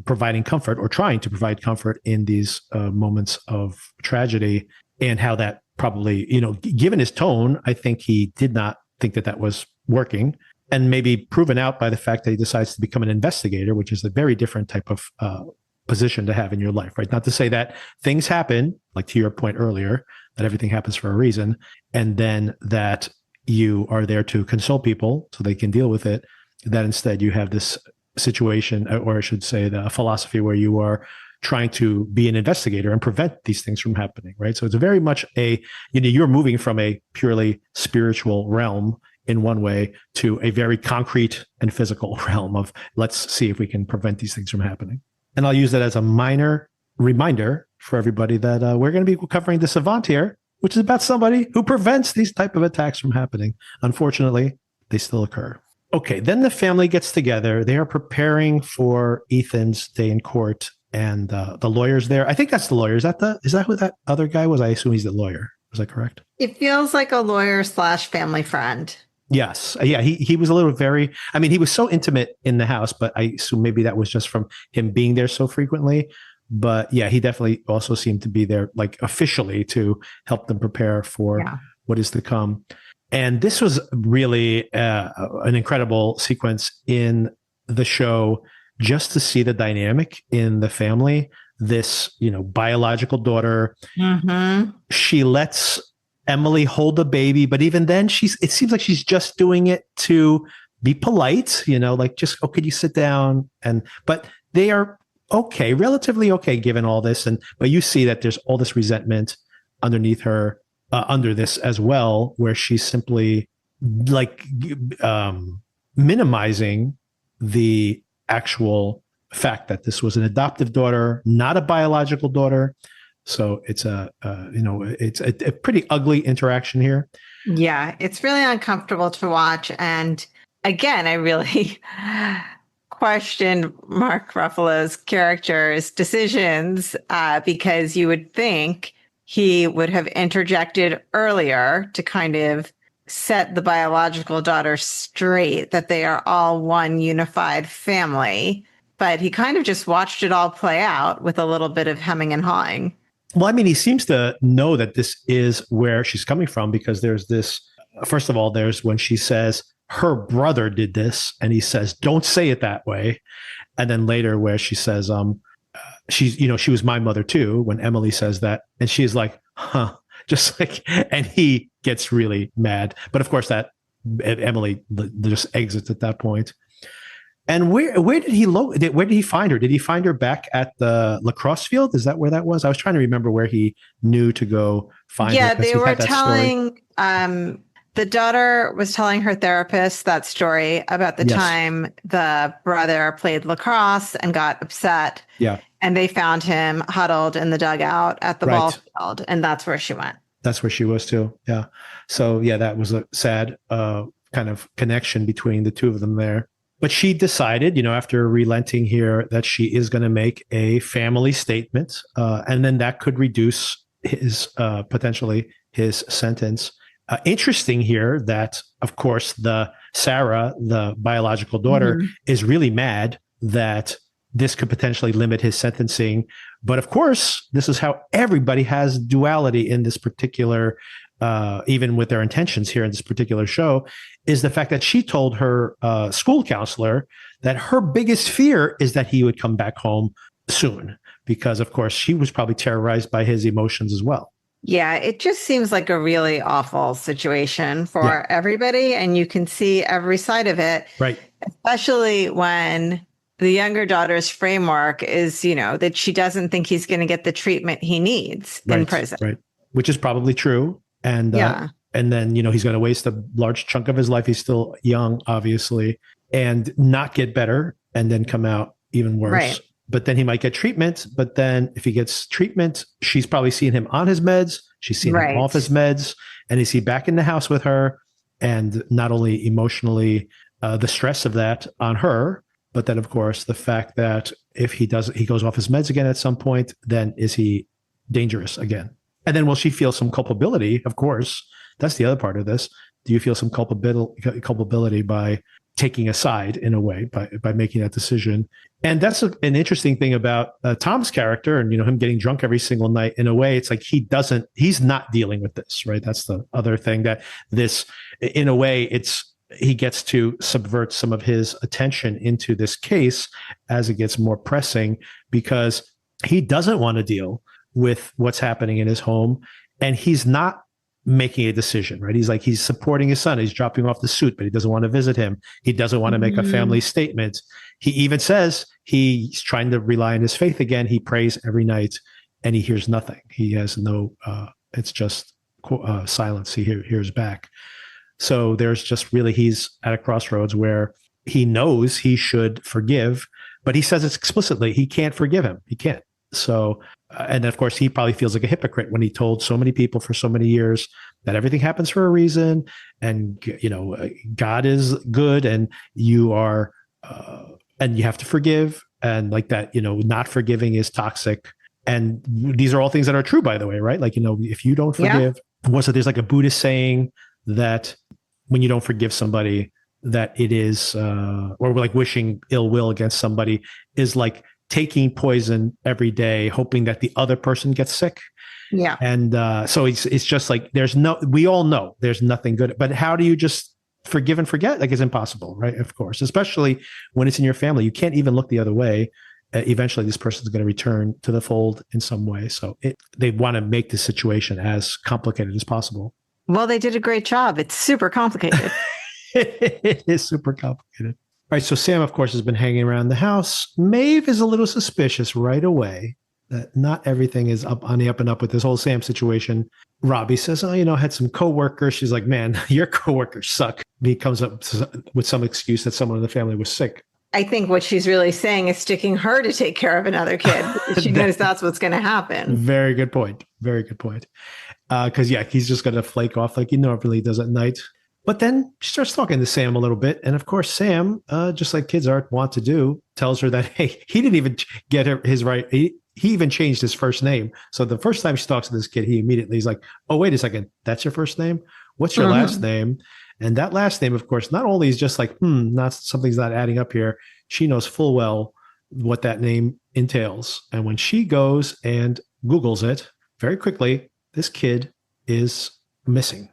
providing comfort or trying to provide comfort in these moments of tragedy, and how that probably, given his tone, I think he did not think that was working, and maybe proven out by the fact that he decides to become an investigator, which is a very different type of position to have in your life, right? Not to say that things happen, like to your point earlier, that everything happens for a reason, and then that you are there to console people so they can deal with it, that instead you have this situation, or I should say the philosophy, where you are trying to be an investigator and prevent these things from happening, right? So it's very much you're moving from a purely spiritual realm in one way to a very concrete and physical realm of let's see if we can prevent these things from happening. And I'll use that as a minor reminder for everybody that we're going to be covering The Savant here, which is about somebody who prevents these type of attacks from happening. Unfortunately, they still occur. Okay, then the family gets together. They are preparing for Ethan's day in court, and the lawyer's there. I think that's the lawyer. Is that who that other guy was? I assume he's the lawyer. Was that correct? It feels like a lawyer / family friend. Yes. Yeah. He was a little he was so intimate in the house, but I assume maybe that was just from him being there so frequently. But yeah, he definitely also seemed to be there like officially to help them prepare for what is to come. And this was really an incredible sequence in the show just to see the dynamic in the family. This, biological daughter, she lets Emily hold the baby, but even then it seems like she's just doing it to be polite, like just, oh, could you sit down? But they are okay, relatively okay, given all this. But you see that there's all this resentment underneath her, under this as well, where she's simply like minimizing the actual fact that this was an adoptive daughter, not a biological daughter. So it's it's a pretty ugly interaction here. Yeah, it's really uncomfortable to watch. And again, I really questioned Mark Ruffalo's character's decisions because you would think he would have interjected earlier to kind of set the biological daughter straight, that they are all one unified family. But he kind of just watched it all play out with a little bit of hemming and hawing. Well, he seems to know that this is where she's coming from, because there's this, first of all, there's when she says her brother did this, and he says, don't say it that way. And then later where she says, she's, she was my mother too, when Emily says that, and she's like, huh, just like, and he gets really mad. But of course that Emily just exits at that point. And where did he find her? Did he find her back at the lacrosse field? Is that where that was? I was trying to remember where he knew to go find her. Yeah, they were telling, the daughter was telling her therapist that story about the time the brother played lacrosse and got upset. Yeah. And they found him huddled in the dugout at the ball field. And that's where she went. That's where she was too. Yeah. So yeah, that was a sad kind of connection between the two of them there. But she decided, after relenting here, that she is going to make a family statement, and then that could reduce his potentially his sentence. Interesting here that, of course, Sarah, the biological daughter, is really mad that this could potentially limit his sentencing. But of course, this is how everybody has duality in this particular, even with their intentions here in this particular show, is the fact that she told her school counselor that her biggest fear is that he would come back home soon, because of course she was probably terrorized by his emotions as well. Yeah, it just seems like a really awful situation for everybody, and you can see every side of it. Right. Especially when the younger daughter's framework is, that she doesn't think he's going to get the treatment he needs in prison. Right. Which is probably true. And and then, he's going to waste a large chunk of his life. He's still young, obviously, and not get better and then come out even worse. Right. But then he might get treatment. But then if he gets treatment, she's probably seeing him on his meds. She's seeing him off his meds. And is he back in the house with her? And not only emotionally, the stress of that on her, but then, of course, the fact that if he goes off his meds again at some point, then is he dangerous again? And then will she feel some culpability? Of course, that's the other part of this. Do you feel some culpability by taking a side in a way, by making that decision? And that's an interesting thing about Tom's character, and him getting drunk every single night. In a way, it's like he's not dealing with this, right? That's the other thing, that this, in a way, he gets to subvert some of his attention into this case as it gets more pressing, because he doesn't want to deal with what's happening in his home, and he's not making a decision, right? He's supporting his son. He's dropping off the suit, but he doesn't want to visit him. He doesn't want to make a family statement. he even says he's trying to rely on his faith again. He prays every night and he hears nothing. He has no, it's just silence. He hears back. So there's just really, he's at a crossroads where he knows he should forgive, but he says it explicitly. He can't forgive him. He can't. So, and of course, he probably feels like a hypocrite when he told so many people for so many years that everything happens for a reason. And, God is good and you are, and you have to forgive. And like that, not forgiving is toxic. And these are all things that are true, by the way, right? Like, if you don't forgive, there's like a Buddhist saying that when you don't forgive somebody, that it is, or like wishing ill will against somebody is like taking poison every day, hoping that the other person gets sick. Yeah. And so it's just like, we all know there's nothing good, but how do you just forgive and forget? Like, it's impossible, right? Of course, especially when it's in your family, you can't even look the other way. Eventually this person's going to return to the fold in some way. So they want to make the situation as complicated as possible. Well, they did a great job. It's super complicated. It is super complicated. All right. So Sam, of course, has been hanging around the house. Maeve is a little suspicious right away that not everything is up on the up and up with this whole Sam situation. Robbie says, I had some coworkers. She's like, man, your coworkers suck. He comes up with some excuse that someone in the family was sick. I think what she's really saying is sticking her to take care of another kid. She knows that's what's going to happen. Very good point. Very good point. Because, he's just going to flake off like he normally does at night. But then she starts talking to Sam a little bit. And of course, Sam, just like kids want to do, tells her that, hey, he didn't even get his right. He even changed his first name. So the first time she talks to this kid, he's like, oh, wait a second. That's your first name? What's your last name? And that last name, of course, not only is just like, something's not adding up here. She knows full well what that name entails. And when she goes and Googles it very quickly, this kid is missing.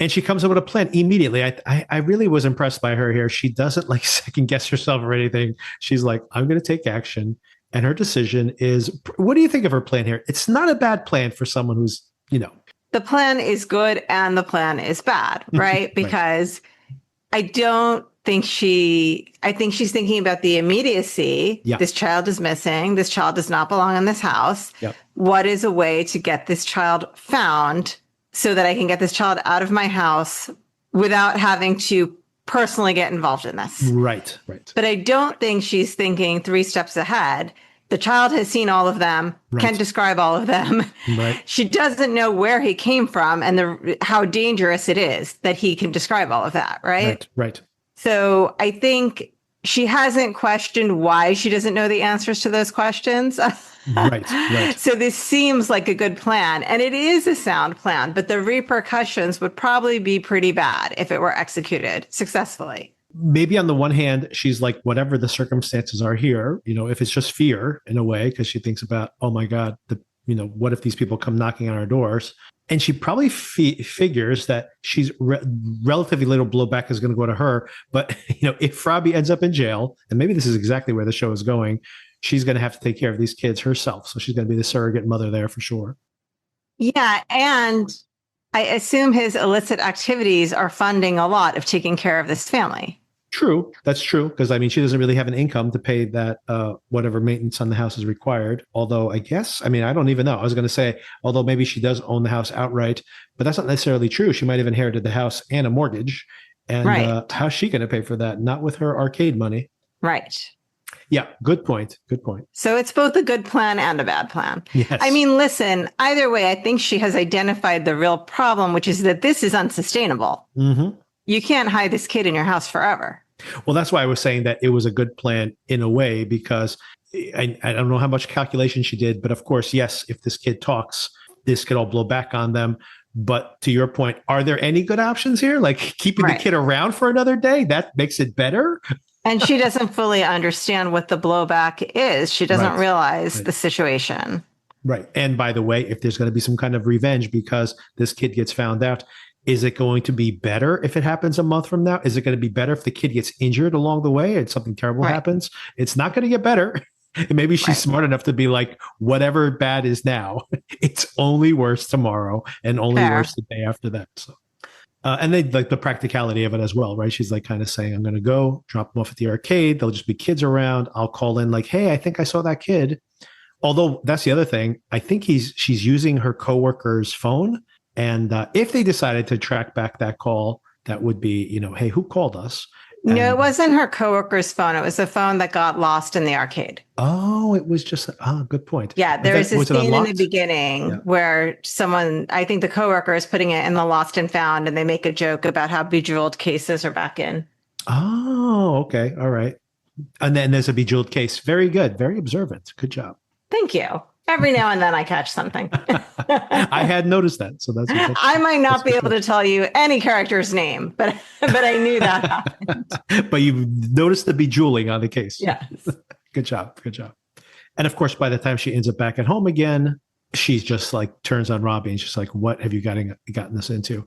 And she comes up with a plan immediately. I really was impressed by her here. She doesn't like second guess herself or anything. She's like, I'm going to take action. And her decision is, what do you think of her plan here? It's not a bad plan for someone who's, The plan is good and the plan is bad, right? Because I think she's thinking about the immediacy. Yeah. This child is missing. This child does not belong in this house. Yep. What is a way to get this child found so that I can get this child out of my house without having to personally get involved in this? Right. But I don't think she's thinking 3 steps ahead. The child has seen all of them, can describe all of them. Right. She doesn't know where he came from and how dangerous it is that he can describe all of that, right? Right. So I think she hasn't questioned why she doesn't know the answers to those questions. Right. So this seems like a good plan, and it is a sound plan, but the repercussions would probably be pretty bad if it were executed successfully. Maybe on the one hand, she's like, whatever the circumstances are here, if it's just fear in a way, because she thinks about, oh my God, what if these people come knocking on our doors? And she probably figures that she's relatively little blowback is going to go to her. But, if Robbie ends up in jail, and maybe this is exactly where the show is going, she's going to have to take care of these kids herself. So she's going to be the surrogate mother there for sure. Yeah. And I assume his illicit activities are funding a lot of taking care of this family. True. That's true. Because she doesn't really have an income to pay that whatever maintenance on the house is required. Although I don't even know. I was going to say, although maybe she does own the house outright, but that's not necessarily true. She might have inherited the house and a mortgage. And how's she going to pay for that? Not with her arcade money. Right. Yeah. Good point. So it's both a good plan and a bad plan. Yes. I mean, listen, either way, I think she has identified the real problem, which is that this is unsustainable. Mm-hmm. You can't hide this kid in your house forever. Well, that's why I was saying that it was a good plan in a way, because I don't know how much calculation she did, but of course, yes, if this kid talks, this could all blow back on them. But to your point, are there any good options here? Like keeping the kid around for another day? That makes it better? And she doesn't fully understand what the blowback is. She doesn't realize the situation. Right. And by the way, if there's going to be some kind of revenge because this kid gets found out, is it going to be better if it happens a month from now? Is it going to be better if the kid gets injured along the way and something terrible happens? It's not going to get better. And maybe she's smart enough to be like, whatever bad is now, it's only worse tomorrow and only worse the day after that. So And they like the practicality of it as well, right? She's like kind of saying, I'm going to go drop them off at the arcade. There'll just be kids around. I'll call in like, hey, I think I saw that kid. Although that's the other thing. I think she's using her coworker's phone. And if they decided to track back that call, that would be, hey, who called us? No, it wasn't her coworker's phone. It was a phone that got lost in the arcade. Oh, it was just, good point. Yeah, there was a scene in the beginning where someone, I think the coworker is putting it in the lost and found, and they make a joke about how bejeweled cases are back in. Oh, okay. All right. And then there's a bejeweled case. Very good. Very observant. Good job. Thank you. Every now and then I catch something. I had noticed that. So that's I might not be able to tell you any character's name, but I knew that happened. But you noticed the bejeweling on the case. Yes. Good job. Good job. And of course, by the time she ends up back at home again, she's just like turns on Robbie and she's like, what have you gotten this into?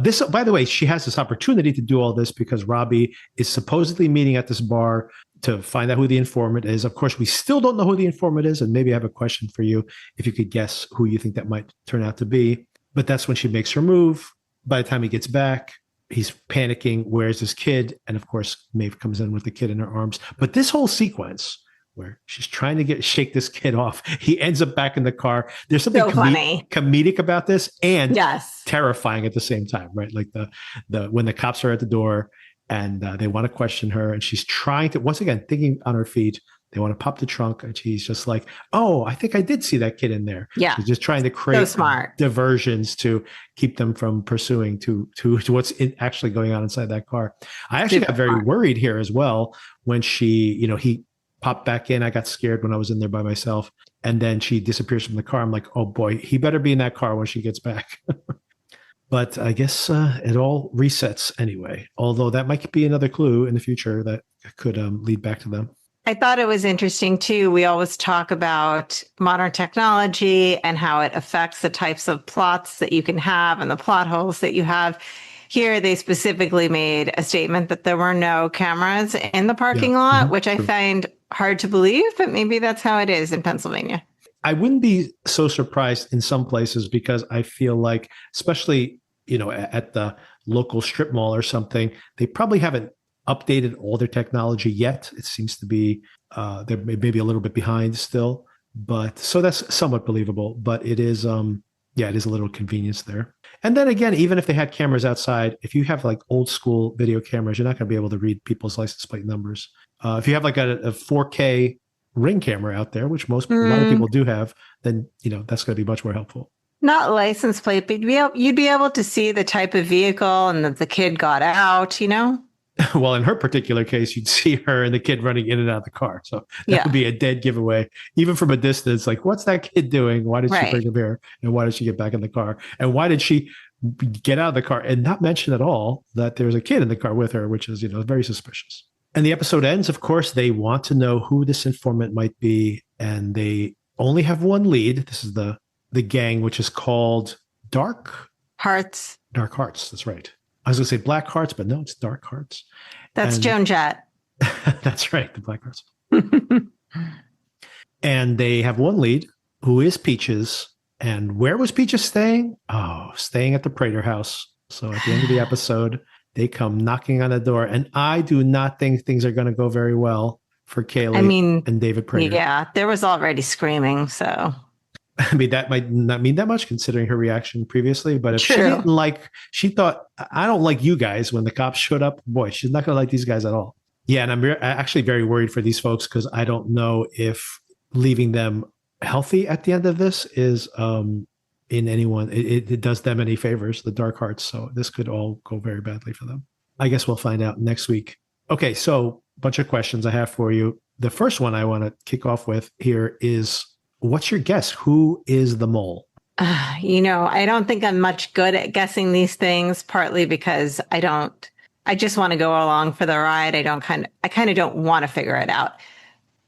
This, by the way, she has this opportunity to do all this because Robbie is supposedly meeting at this bar to find out who the informant is. Of course, we still don't know who the informant is. And maybe I have a question for you if you could guess who you think that might turn out to be. But that's when she makes her move. By the time he gets back, he's panicking. Where's this kid? And of course, Maeve comes in with the kid in her arms. But this whole sequence where she's trying to shake this kid off, he ends up back in the car. There's something comedic about this and terrifying at the same time, right? Like the when the cops are at the door and they want to question her, and she's trying to, once again, thinking on her feet. They want to pop the trunk, and she's just like, "Oh, I think I did see that kid in there." Yeah, she's just trying to create diversions to keep them from pursuing to what's actually going on inside that car. I actually got very worried here as well when he popped back in. I got scared when I was in there by myself, and then she disappears from the car. I'm like, "Oh boy, he better be in that car when she gets back." But I guess it all resets anyway. Although that might be another clue in the future that could lead back to them. I thought it was interesting too. We always talk about modern technology and how it affects the types of plots that you can have and the plot holes that you have. Here, they specifically made a statement that there were no cameras in the parking lot, which I find hard to believe, but maybe that's how it is in Pennsylvania. I wouldn't be so surprised in some places because I feel like, especially, at the local strip mall or something, they probably haven't updated all their technology yet. It seems to be they're maybe a little bit behind still, but so that's somewhat believable. But it is, it is a little convenience there. And then again, even if they had cameras outside, if you have like old school video cameras, you're not going to be able to read people's license plate numbers. If you have like a 4K Ring camera out there, which a lot of people do have, then that's going to be much more helpful. Not license plate, but you'd be able to see the type of vehicle and that the kid got out. Well, in her particular case, you'd see her and the kid running in and out of the car. So that would be a dead giveaway, even from a distance. Like, what's that kid doing? Why did she bring him here? And why did she get back in the car? And why did she get out of the car and not mention at all that there's a kid in the car with her, which is, very suspicious. And the episode ends, of course, they want to know who this informant might be. And they only have one lead. This is the gang, which is called Dark Hearts. Dark Hearts. That's right. I was going to say Black Hearts, but no, it's Dark Hearts. That's Joan Jett. That's right, the Black Hearts. And they have one lead, who is Peaches. And where was Peaches staying? Oh, staying at the Prater house. So at the end of the episode, they come knocking on the door. And I do not think things are going to go very well for Kaylee and David Prater. Yeah, there was already screaming, so... I mean, that might not mean that much considering her reaction previously, but if she thought, I don't like you guys when the cops showed up, boy, she's not going to like these guys at all. Yeah. And I'm actually very worried for these folks because I don't know if leaving them healthy at the end of this is in anyone, it does them any favors, the Dark Hearts. So this could all go very badly for them. I guess we'll find out next week. Okay. So a bunch of questions I have for you. The first one I want to kick off with here is, what's your guess? Who is the mole? I don't think I'm much good at guessing these things, partly because I just want to go along for the ride. I kind of don't want to figure it out.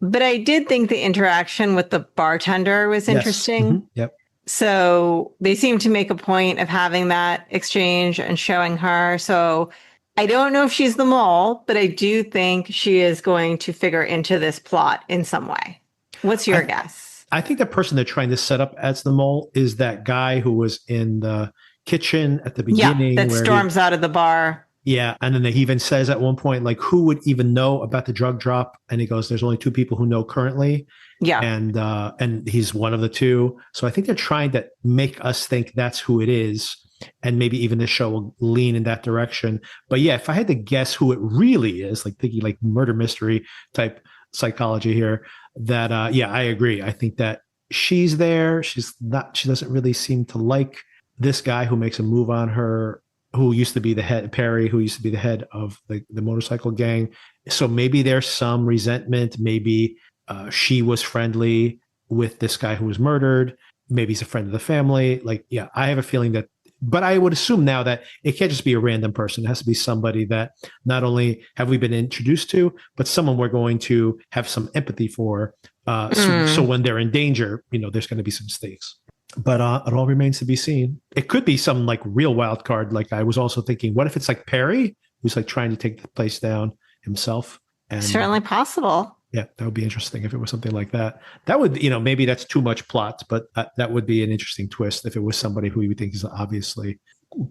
But I did think the interaction with the bartender was interesting. Mm-hmm. Yep. So they seem to make a point of having that exchange and showing her. So I don't know if she's the mole, but I do think she is going to figure into this plot in some way. What's your guess? I think the person they're trying to set up as the mole is that guy who was in the kitchen at the beginning. Yeah, that storms out of the bar. Yeah. And then he even says at one point, like, who would even know about the drug drop? And he goes, there's only 2 people who know currently. Yeah. And he's one of the 2. So I think they're trying to make us think that's who it is. And maybe even the show will lean in that direction. But yeah, if I had to guess who it really is, like thinking like murder mystery type psychology here, that, yeah, I agree. I think that she's there. She doesn't really seem to like this guy who makes a move on her, who used to be the head, Perry, who used to be the head of the motorcycle gang. So maybe there's some resentment. Maybe she was friendly with this guy who was murdered. Maybe he's a friend of the family. Like, yeah, I have a feeling that, but I would assume now that it can't just be a random person. It has to be somebody that not only have we been introduced to, but someone we're going to have some empathy for. So when they're in danger, there's going to be some stakes. But it all remains to be seen. It could be some like real wild card. Like I was also thinking, what if it's like Perry, who's like trying to take the place down himself? And certainly possible. Yeah, that would be interesting if it was something like that. That would, maybe that's too much plot, but that would be an interesting twist if it was somebody who you would think is obviously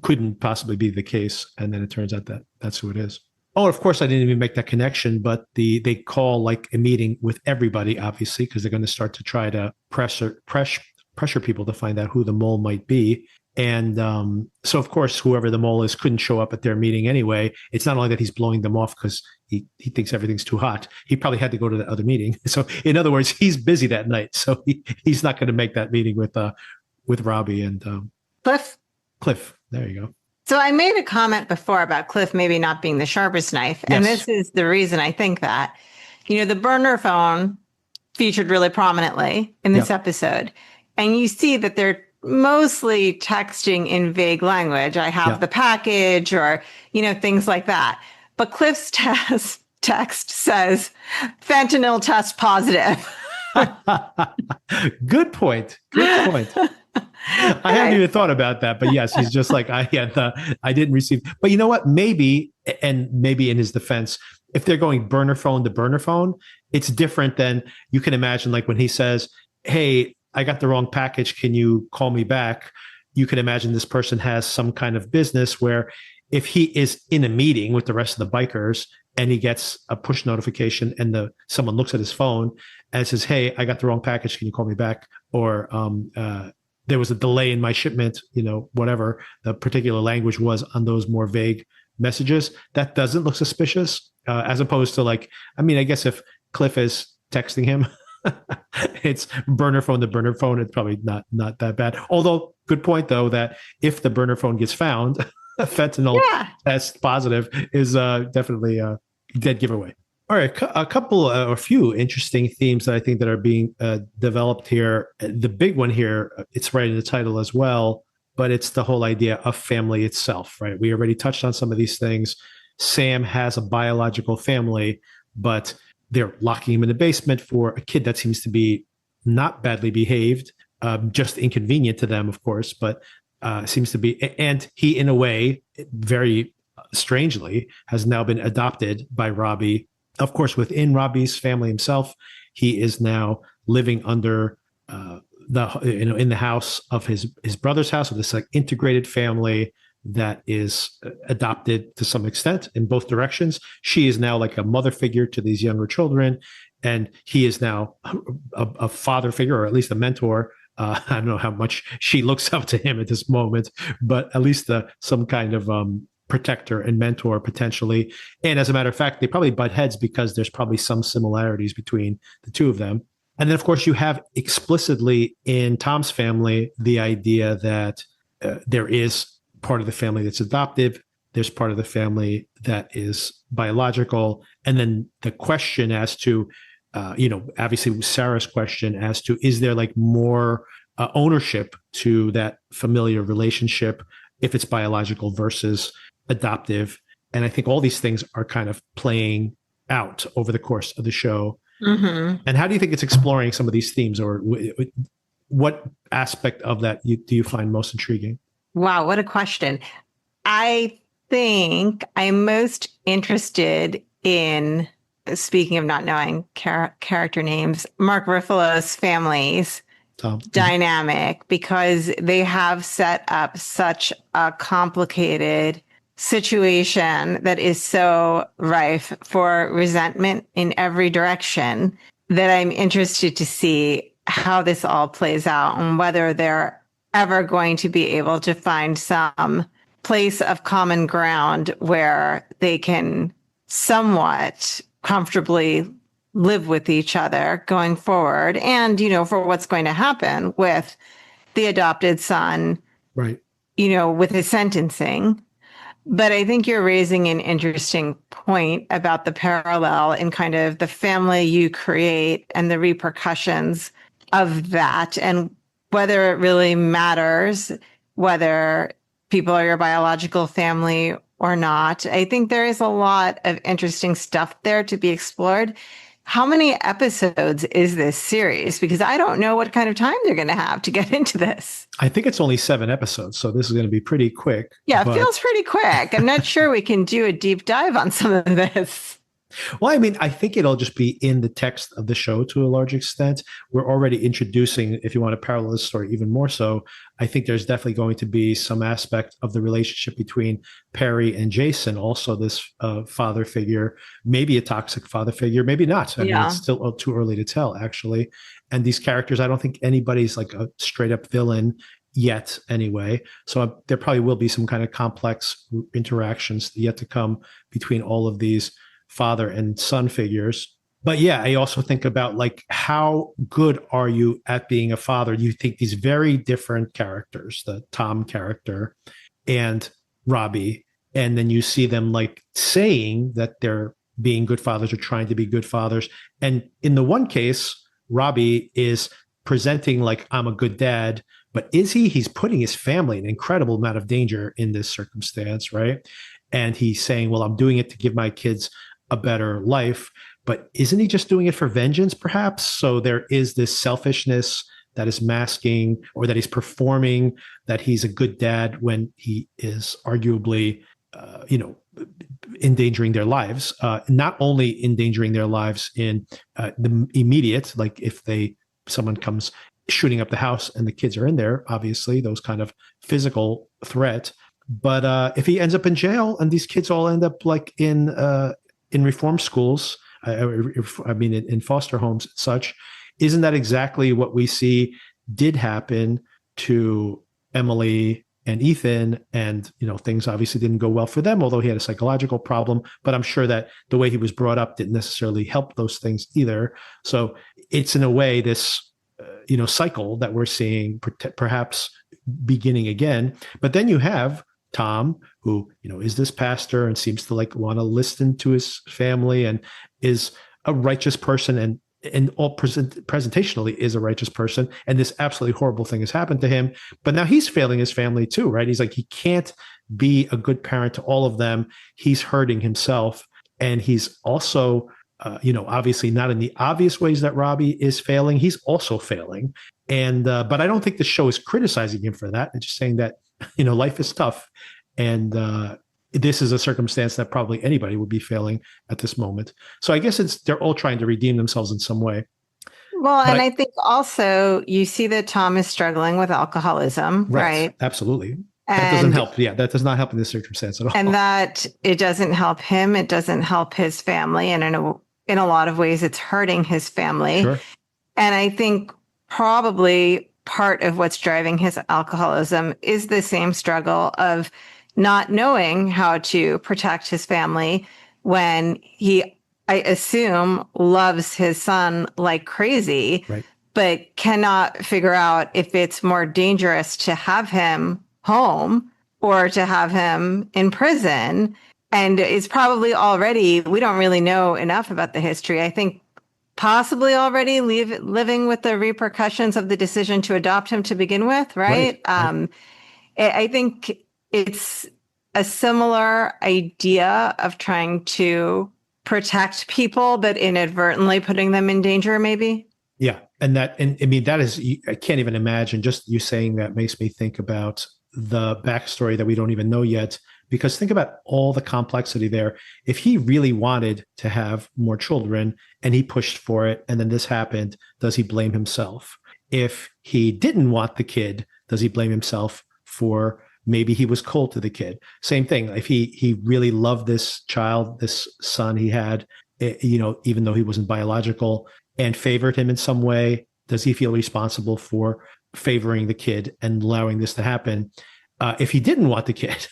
couldn't possibly be the case, and then it turns out that that's who it is. Oh, of course, I didn't even make that connection, but they call like a meeting with everybody, obviously, because they're going to start to try to pressure people to find out who the mole might be. And so, of course, whoever the mole is couldn't show up at their meeting anyway. It's not only that he's blowing them off because he thinks everything's too hot. He probably had to go to the other meeting. So, in other words, he's busy that night. So he's not going to make that meeting with Robbie and Cliff. There you go. So I made a comment before about Cliff maybe not being the sharpest knife. Yes. And this is the reason I think that. The burner phone featured really prominently in this episode. And you see that they're mostly texting in vague language. I have the package or, things like that. But Cliff's text says, fentanyl test positive. Good point. I haven't even thought about that, but yes, he's just like, I didn't receive. But you know what? Maybe in his defense, if they're going burner phone to burner phone, it's different than you can imagine. Like when he says, hey, I got the wrong package. Can you call me back? You can imagine this person has some kind of business where if he is in a meeting with the rest of the bikers and he gets a push notification and someone looks at his phone and says, hey, I got the wrong package. Can you call me back? Or there was a delay in my shipment, whatever the particular language was on those more vague messages. That doesn't look suspicious as opposed to like, I guess if Cliff is texting him, it's burner phone to burner phone. It's probably not that bad. Although, good point though, that if the burner phone gets found, fentanyl test positive is definitely a dead giveaway. All right, a few interesting themes that I think that are being developed here. The big one here, it's right in the title as well, but it's the whole idea of family itself, right? We already touched on some of these things. Sam has a biological family, but they're locking him in the basement for a kid that seems to be not badly behaved, just inconvenient to them, of course, but seems to be. And he, in a way, very strangely, has now been adopted by Robbie. Of course, within Robbie's family himself, he is now living under in the house of his brother's house, of this like integrated family that is adopted to some extent in both directions. She is now like a mother figure to these younger children, and he is now a father figure, or at least a mentor. I don't know how much she looks up to him at this moment, but at least some kind of protector and mentor potentially. And as a matter of fact, they probably butt heads because there's probably some similarities between the two of them. And then, of course, you have explicitly in Tom's family the idea that there is part of the family that's adoptive. There's part of the family that is biological. And then the question as to, obviously Sarah's question as to, is there like more ownership to that familiar relationship if it's biological versus adoptive? And I think all these things are kind of playing out over the course of the show. Mm-hmm. And how do you think it's exploring some of these themes, or what aspect of that do you find most intriguing? Wow, what a question. I think I'm most interested in, speaking of not knowing character names, Mark Ruffalo's families dynamic, because they have set up such a complicated situation that is so rife for resentment in every direction, that I'm interested to see how this all plays out and whether they're ever going to be able to find some place of common ground where they can somewhat comfortably live with each other going forward. And, for what's going to happen with the adopted son, right? With his sentencing. But I think you're raising an interesting point about the parallel in kind of the family you create and the repercussions of that, and whether it really matters whether people are your biological family or not. I think there is a lot of interesting stuff there to be explored. How many episodes is this series? Because I don't know what kind of time they're going to have to get into this. I think it's only 7 episodes, so this is going to be pretty quick. Yeah, it feels pretty quick. I'm not sure we can do a deep dive on some of this. Well, I mean, I think it'll just be in the text of the show to a large extent. We're already introducing, if you want to parallel this story even more so, I think there's definitely going to be some aspect of the relationship between Perry and Jason, also this father figure, maybe a toxic father figure, maybe not. I mean, it's still too early to tell, actually. And these characters, I don't think anybody's like a straight up villain yet anyway. So there probably will be some kind of complex interactions yet to come between all of these father and son figures. But yeah, I also think about like, how good are you at being a father? You think these very different characters, the Tom character and Robbie, and then you see them like saying that they're being good fathers or trying to be good fathers. And in the one case, Robbie is presenting like, I'm a good dad, but is he? He's putting his family in an incredible amount of danger in this circumstance, right? And he's saying, well, I'm doing it to give my kids a better life, but isn't he just doing it for vengeance, perhaps? So there is this selfishness that is masking, or that he's performing that he's a good dad when he is arguably, endangering their lives. Not only endangering their lives in the immediate, like if someone comes shooting up the house and the kids are in there, obviously those kind of physical threat. But if he ends up in jail and these kids all end up like in reform schools, in foster homes and such, isn't that exactly what we see did happen to Emily and Ethan? And, things obviously didn't go well for them, although he had a psychological problem. But I'm sure that the way he was brought up didn't necessarily help those things either. So it's in a way this, cycle that we're seeing perhaps beginning again. But then you have Tom, who, is this pastor and seems to like want to listen to his family and is a righteous person and all presentationally is a righteous person. And this absolutely horrible thing has happened to him. But now he's failing his family too, right? He's like, he can't be a good parent to all of them. He's hurting himself. And he's also, obviously not in the obvious ways that Robbie is failing. He's also failing. And, but I don't think the show is criticizing him for that. It's just saying that, life is tough. And this is a circumstance that probably anybody would be failing at this moment. So I guess they're all trying to redeem themselves in some way. Well, and I think also you see that Tom is struggling with alcoholism, right? Absolutely. That doesn't help. Yeah, that does not help in this circumstance at all. And that it doesn't help him. It doesn't help his family. And in a lot of ways, it's hurting his family. Sure. And I think probably part of what's driving his alcoholism is the same struggle of not knowing how to protect his family when he, I assume, loves his son like crazy, right, but cannot figure out if it's more dangerous to have him home or to have him in prison. And it's probably already, we don't really know enough about the history. I think possibly already living with the repercussions of the decision to adopt him to begin with, right? I think it's a similar idea of trying to protect people, but inadvertently putting them in danger, maybe. Yeah. And I mean, that is, I can't even imagine, just you saying that makes me think about the backstory that we don't even know yet, because think about all the complexity there. If he really wanted to have more children and he pushed for it, and then this happened, does he blame himself? if he didn't want the kid, does he blame himself for maybe he was cold to the kid? Same thing. If he really loved this child, this son he had, even though he wasn't biological, and favored him in some way, does he feel responsible for favoring the kid and allowing this to happen? If he didn't want the kid,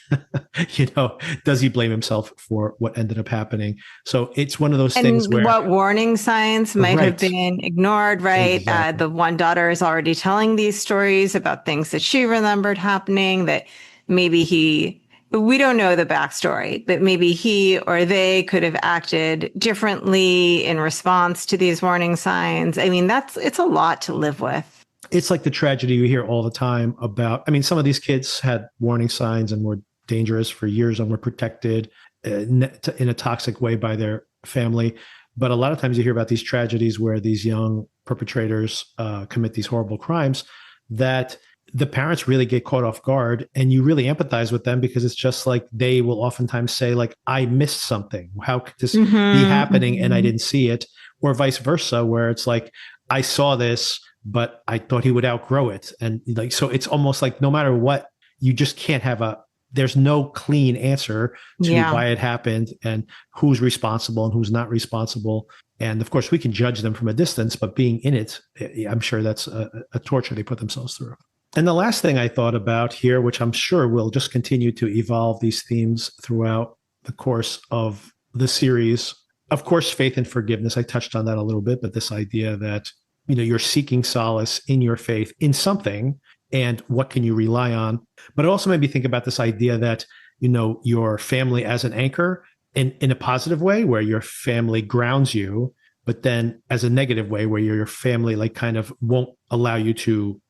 does he blame himself for what ended up happening? So it's one of those things where what warning signs might have been ignored, right? Exactly. The one daughter is already telling these stories about things that she remembered happening, that maybe we don't know the backstory, but maybe he or they could have acted differently in response to these warning signs. I mean, it's a lot to live with. It's like the tragedy you hear all the time about. I mean, some of these kids had warning signs and were dangerous for years and were protected in a toxic way by their family. But a lot of times you hear about these tragedies where these young perpetrators commit these horrible crimes that the parents really get caught off guard, and you really empathize with them, because it's just like they will oftentimes say, like, I missed something. How could this be happening and I didn't see it? Or vice versa, where it's like, I saw this, but I thought he would outgrow it. And like, so it's almost like no matter what, you just can't have there's no clean answer to why it happened and who's responsible and who's not responsible. And of course we can judge them from a distance, but being in it, I'm sure that's a torture they put themselves through. And the last thing I thought about here, which I'm sure will just continue to evolve these themes throughout the course of the series, of course, faith and forgiveness. I touched on that a little bit, but this idea that you're seeking solace in your faith in something, and what can you rely on? But it also made me think about this idea that, your family as an anchor in a positive way, where your family grounds you, but then as a negative way, where your family like kind of won't allow you to,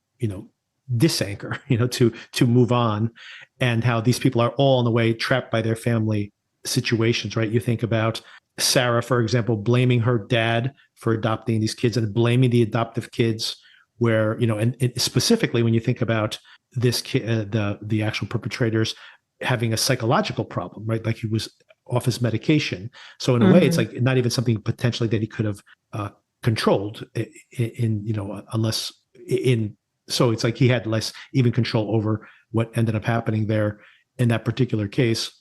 disanchor, to move on, and how these people are all in the way trapped by their family situations, right? You think about Sarah, for example, blaming her dad for adopting these kids and blaming the adoptive kids, where, and specifically when you think about this kid, the actual perpetrators having a psychological problem, right? Like he was off his medication. So in a way, it's like not even something potentially that he could have controlled so it's like he had less even control over what ended up happening there in that particular case.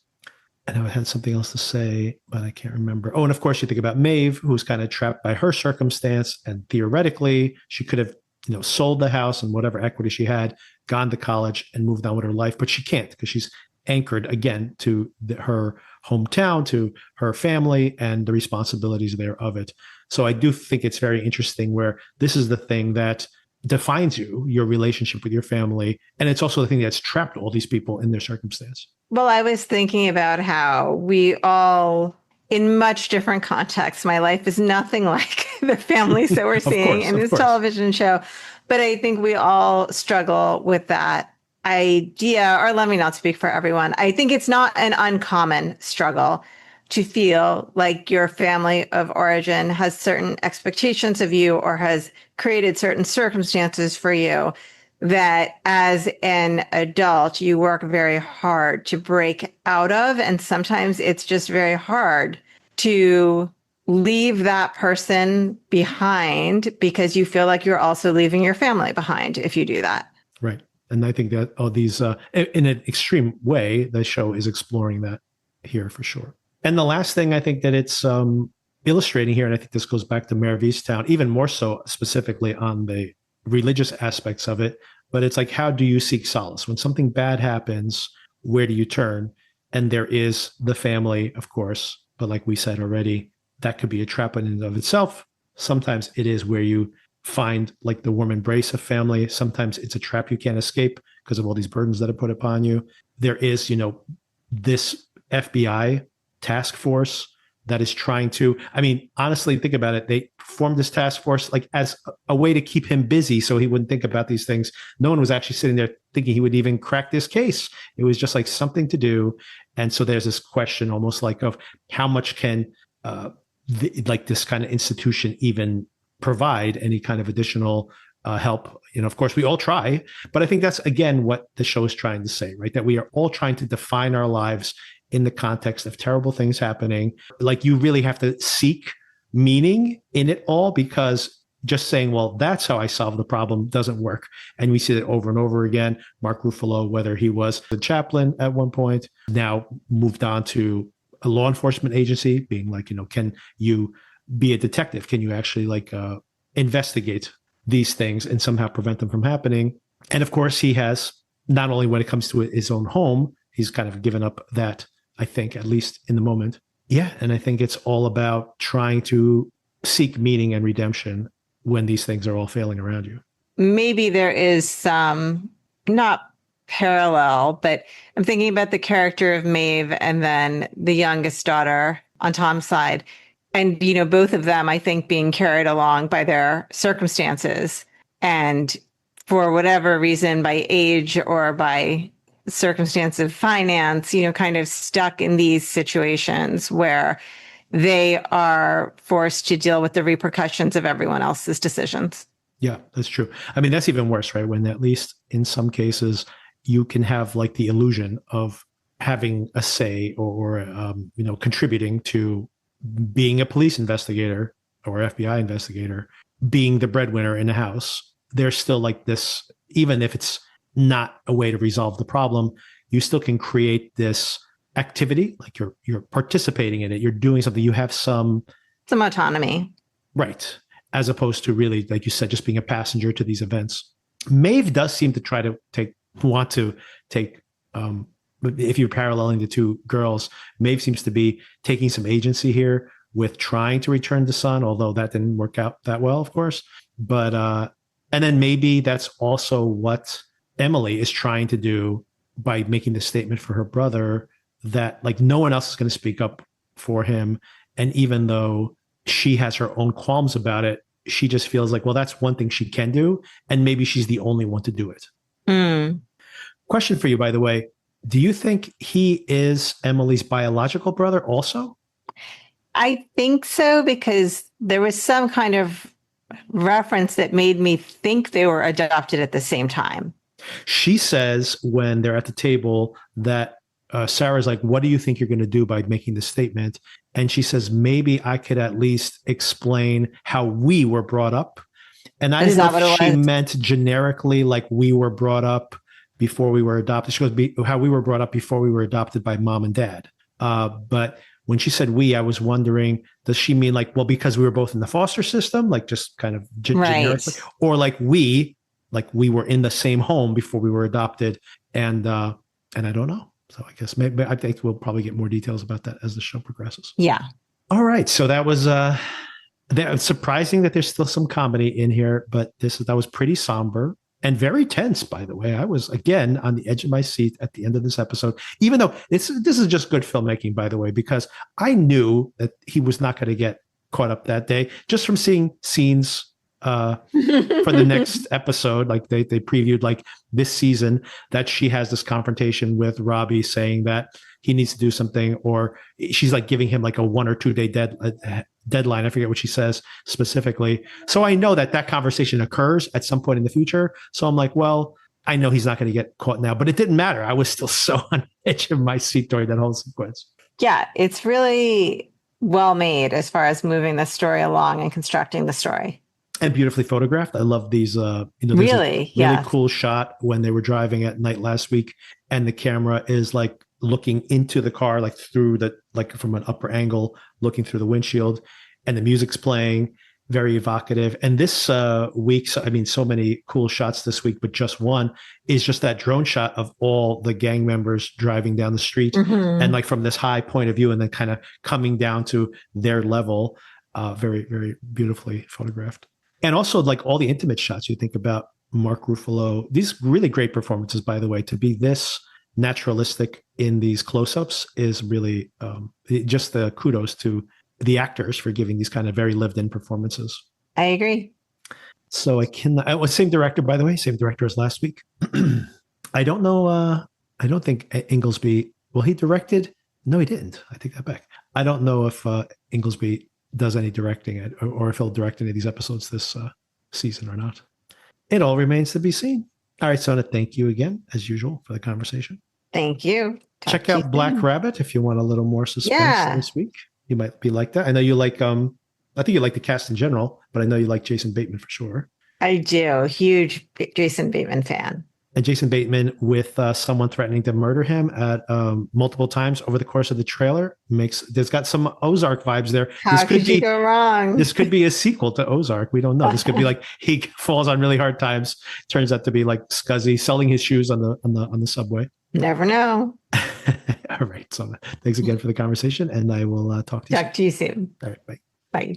And I had something else to say, but I can't remember. Oh, and of course you think about Maeve, who's kind of trapped by her circumstance. And theoretically, she could have, sold the house and whatever equity she had, gone to college and moved on with her life. But she can't, because she's anchored again to her hometown, to her family, and the responsibilities there of it. So I do think it's very interesting where this is the thing that defines you, your relationship with your family. And it's also the thing that's trapped all these people in their circumstance. Well, I was thinking about how we all, in much different contexts, my life is nothing like the families that we're seeing in this television show. But I think we all struggle with that idea, or let me not speak for everyone. I think it's not an uncommon struggle to feel like your family of origin has certain expectations of you or has created certain circumstances for you that as an adult, you work very hard to break out of. And sometimes it's just very hard to leave that person behind because you feel like you're also leaving your family behind if you do that. Right. And I think that these, in an extreme way, the show is exploring that here for sure. And the last thing I think that it's illustrating here, and I think this goes back to Mayor of Easttown, even more so specifically on the religious aspects of it, but it's like, how do you seek solace? When something bad happens, where do you turn? And there is the family, of course, but like we said already, that could be a trap in and of itself. Sometimes it is where you find like the warm embrace of family. Sometimes it's a trap you can't escape because of all these burdens that are put upon you. There is, this FBI task force that is trying to, honestly, think about it. They formed this task force like as a way to keep him busy so he wouldn't think about these things. No one was actually sitting there thinking he would even crack this case. It was just like something to do. And so there's this question almost like of how much can this kind of institution even provide any kind of additional help. Of course, we all try, but I think that's, again, what the show is trying to say, right? That we are all trying to define our lives in the context of terrible things happening. Like, you really have to seek meaning in it all, because just saying, well, that's how I solve the problem doesn't work. And we see it over and over again. Mark Ruffalo, whether he was the chaplain at one point, now moved on to a law enforcement agency, being like, can you be a detective? Can you actually investigate these things and somehow prevent them from happening? And of course, he has, not only when it comes to his own home, he's kind of given up that, I think, at least in the moment. Yeah. And I think it's all about trying to seek meaning and redemption when these things are all failing around you. Maybe there is some, not parallel, but I'm thinking about the character of Maeve and then the youngest daughter on Tom's side. And, both of them, I think, being carried along by their circumstances and for whatever reason, by age or by circumstance of finance, kind of stuck in these situations where they are forced to deal with the repercussions of everyone else's decisions. Yeah, that's true. I mean, that's even worse, right? When at least in some cases you can have like the illusion of having a say or contributing to being a police investigator or FBI investigator, being the breadwinner in the house. There's still like this, even if it's not a way to resolve the problem, you still can create this activity, like you're participating in it, you're doing something, you have some autonomy, right, as opposed to really, like you said, just being a passenger to these events. Maeve does seem to try to want to take if you're paralleling the two girls, Maeve seems to be taking some agency here with trying to return the son, although that didn't work out that well, of course. But and then maybe that's also what Emily is trying to do by making the statement for her brother that like no one else is going to speak up for him. And even though she has her own qualms about it, she just feels like, well, that's one thing she can do. And maybe she's the only one to do it. Question for you, by the way. Do you think he is Emily's biological brother also? I think so, because there was some kind of reference that made me think they were adopted at the same time. She says when they're at the table that Sarah's like, what do you think you're going to do by making this statement? And she says, maybe I could at least explain how we were brought up. And I didn't know if she meant generically, like we were brought up before we were adopted. She goes, how we were brought up before we were adopted by mom and dad. But when she said we, I was wondering, does she mean like, well, because we were both in the foster system, like just kind of generically, or like we were in the same home before we were adopted? And I don't know. So I guess maybe I think we'll probably get more details about that as the show progresses. Yeah. All right. So that was surprising that there's still some comedy in here, but that was pretty somber and very tense, by the way. I was, again, on the edge of my seat at the end of this episode, even though this is just good filmmaking, by the way, because I knew that he was not going to get caught up that day just from seeing scenes for the next episode. Like they previewed like this season that she has this confrontation with Robbie saying that he needs to do something, or she's like giving him like a 1 or 2 day deadline. I forget what she says specifically. So I know that conversation occurs at some point in the future. So I'm like, well, I know he's not going to get caught now, but it didn't matter. I was still so on the edge of my seat during that whole sequence. Yeah, it's really well made as far as moving the story along and constructing the story. And beautifully photographed. I love these, really cool shot when they were driving at night last week. And the camera is like looking into the car, like through from an upper angle, looking through the windshield, and the music's playing, very evocative. And this week, so many cool shots this week, but just one is just that drone shot of all the gang members driving down the street and like from this high point of view and then kind of coming down to their level. Very, very beautifully photographed. And also like all the intimate shots. You think about Mark Ruffalo, these really great performances, by the way, to be this naturalistic in these close-ups is really just the kudos to the actors for giving these kind of very lived-in performances. I agree. So same director, by the way, same director as last week. I don't know. I don't think Inglesby, well, he directed. No, he didn't. I take that back. I don't know if Inglesby does any directing or if he'll direct any of these episodes this season or not. It all remains to be seen. All right, Sona, thank you again, as usual, for the conversation. Thank you. Check out Black Rabbit if you want a little more suspense this week. You might be like that. I know you like I think you like the cast in general, but I know you like Jason Bateman for sure. I do. Huge Jason Bateman fan. And Jason Bateman with someone threatening to murder him at multiple times over the course of the trailer there's got some Ozark vibes there. How could you go wrong? This could be a sequel to Ozark. We don't know. This could be like he falls on really hard times. Turns out to be like Scuzzy selling his shoes on the subway. Never know. All right. So thanks again for the conversation, and I will talk to you. Talk to you soon. All right. Bye. Bye.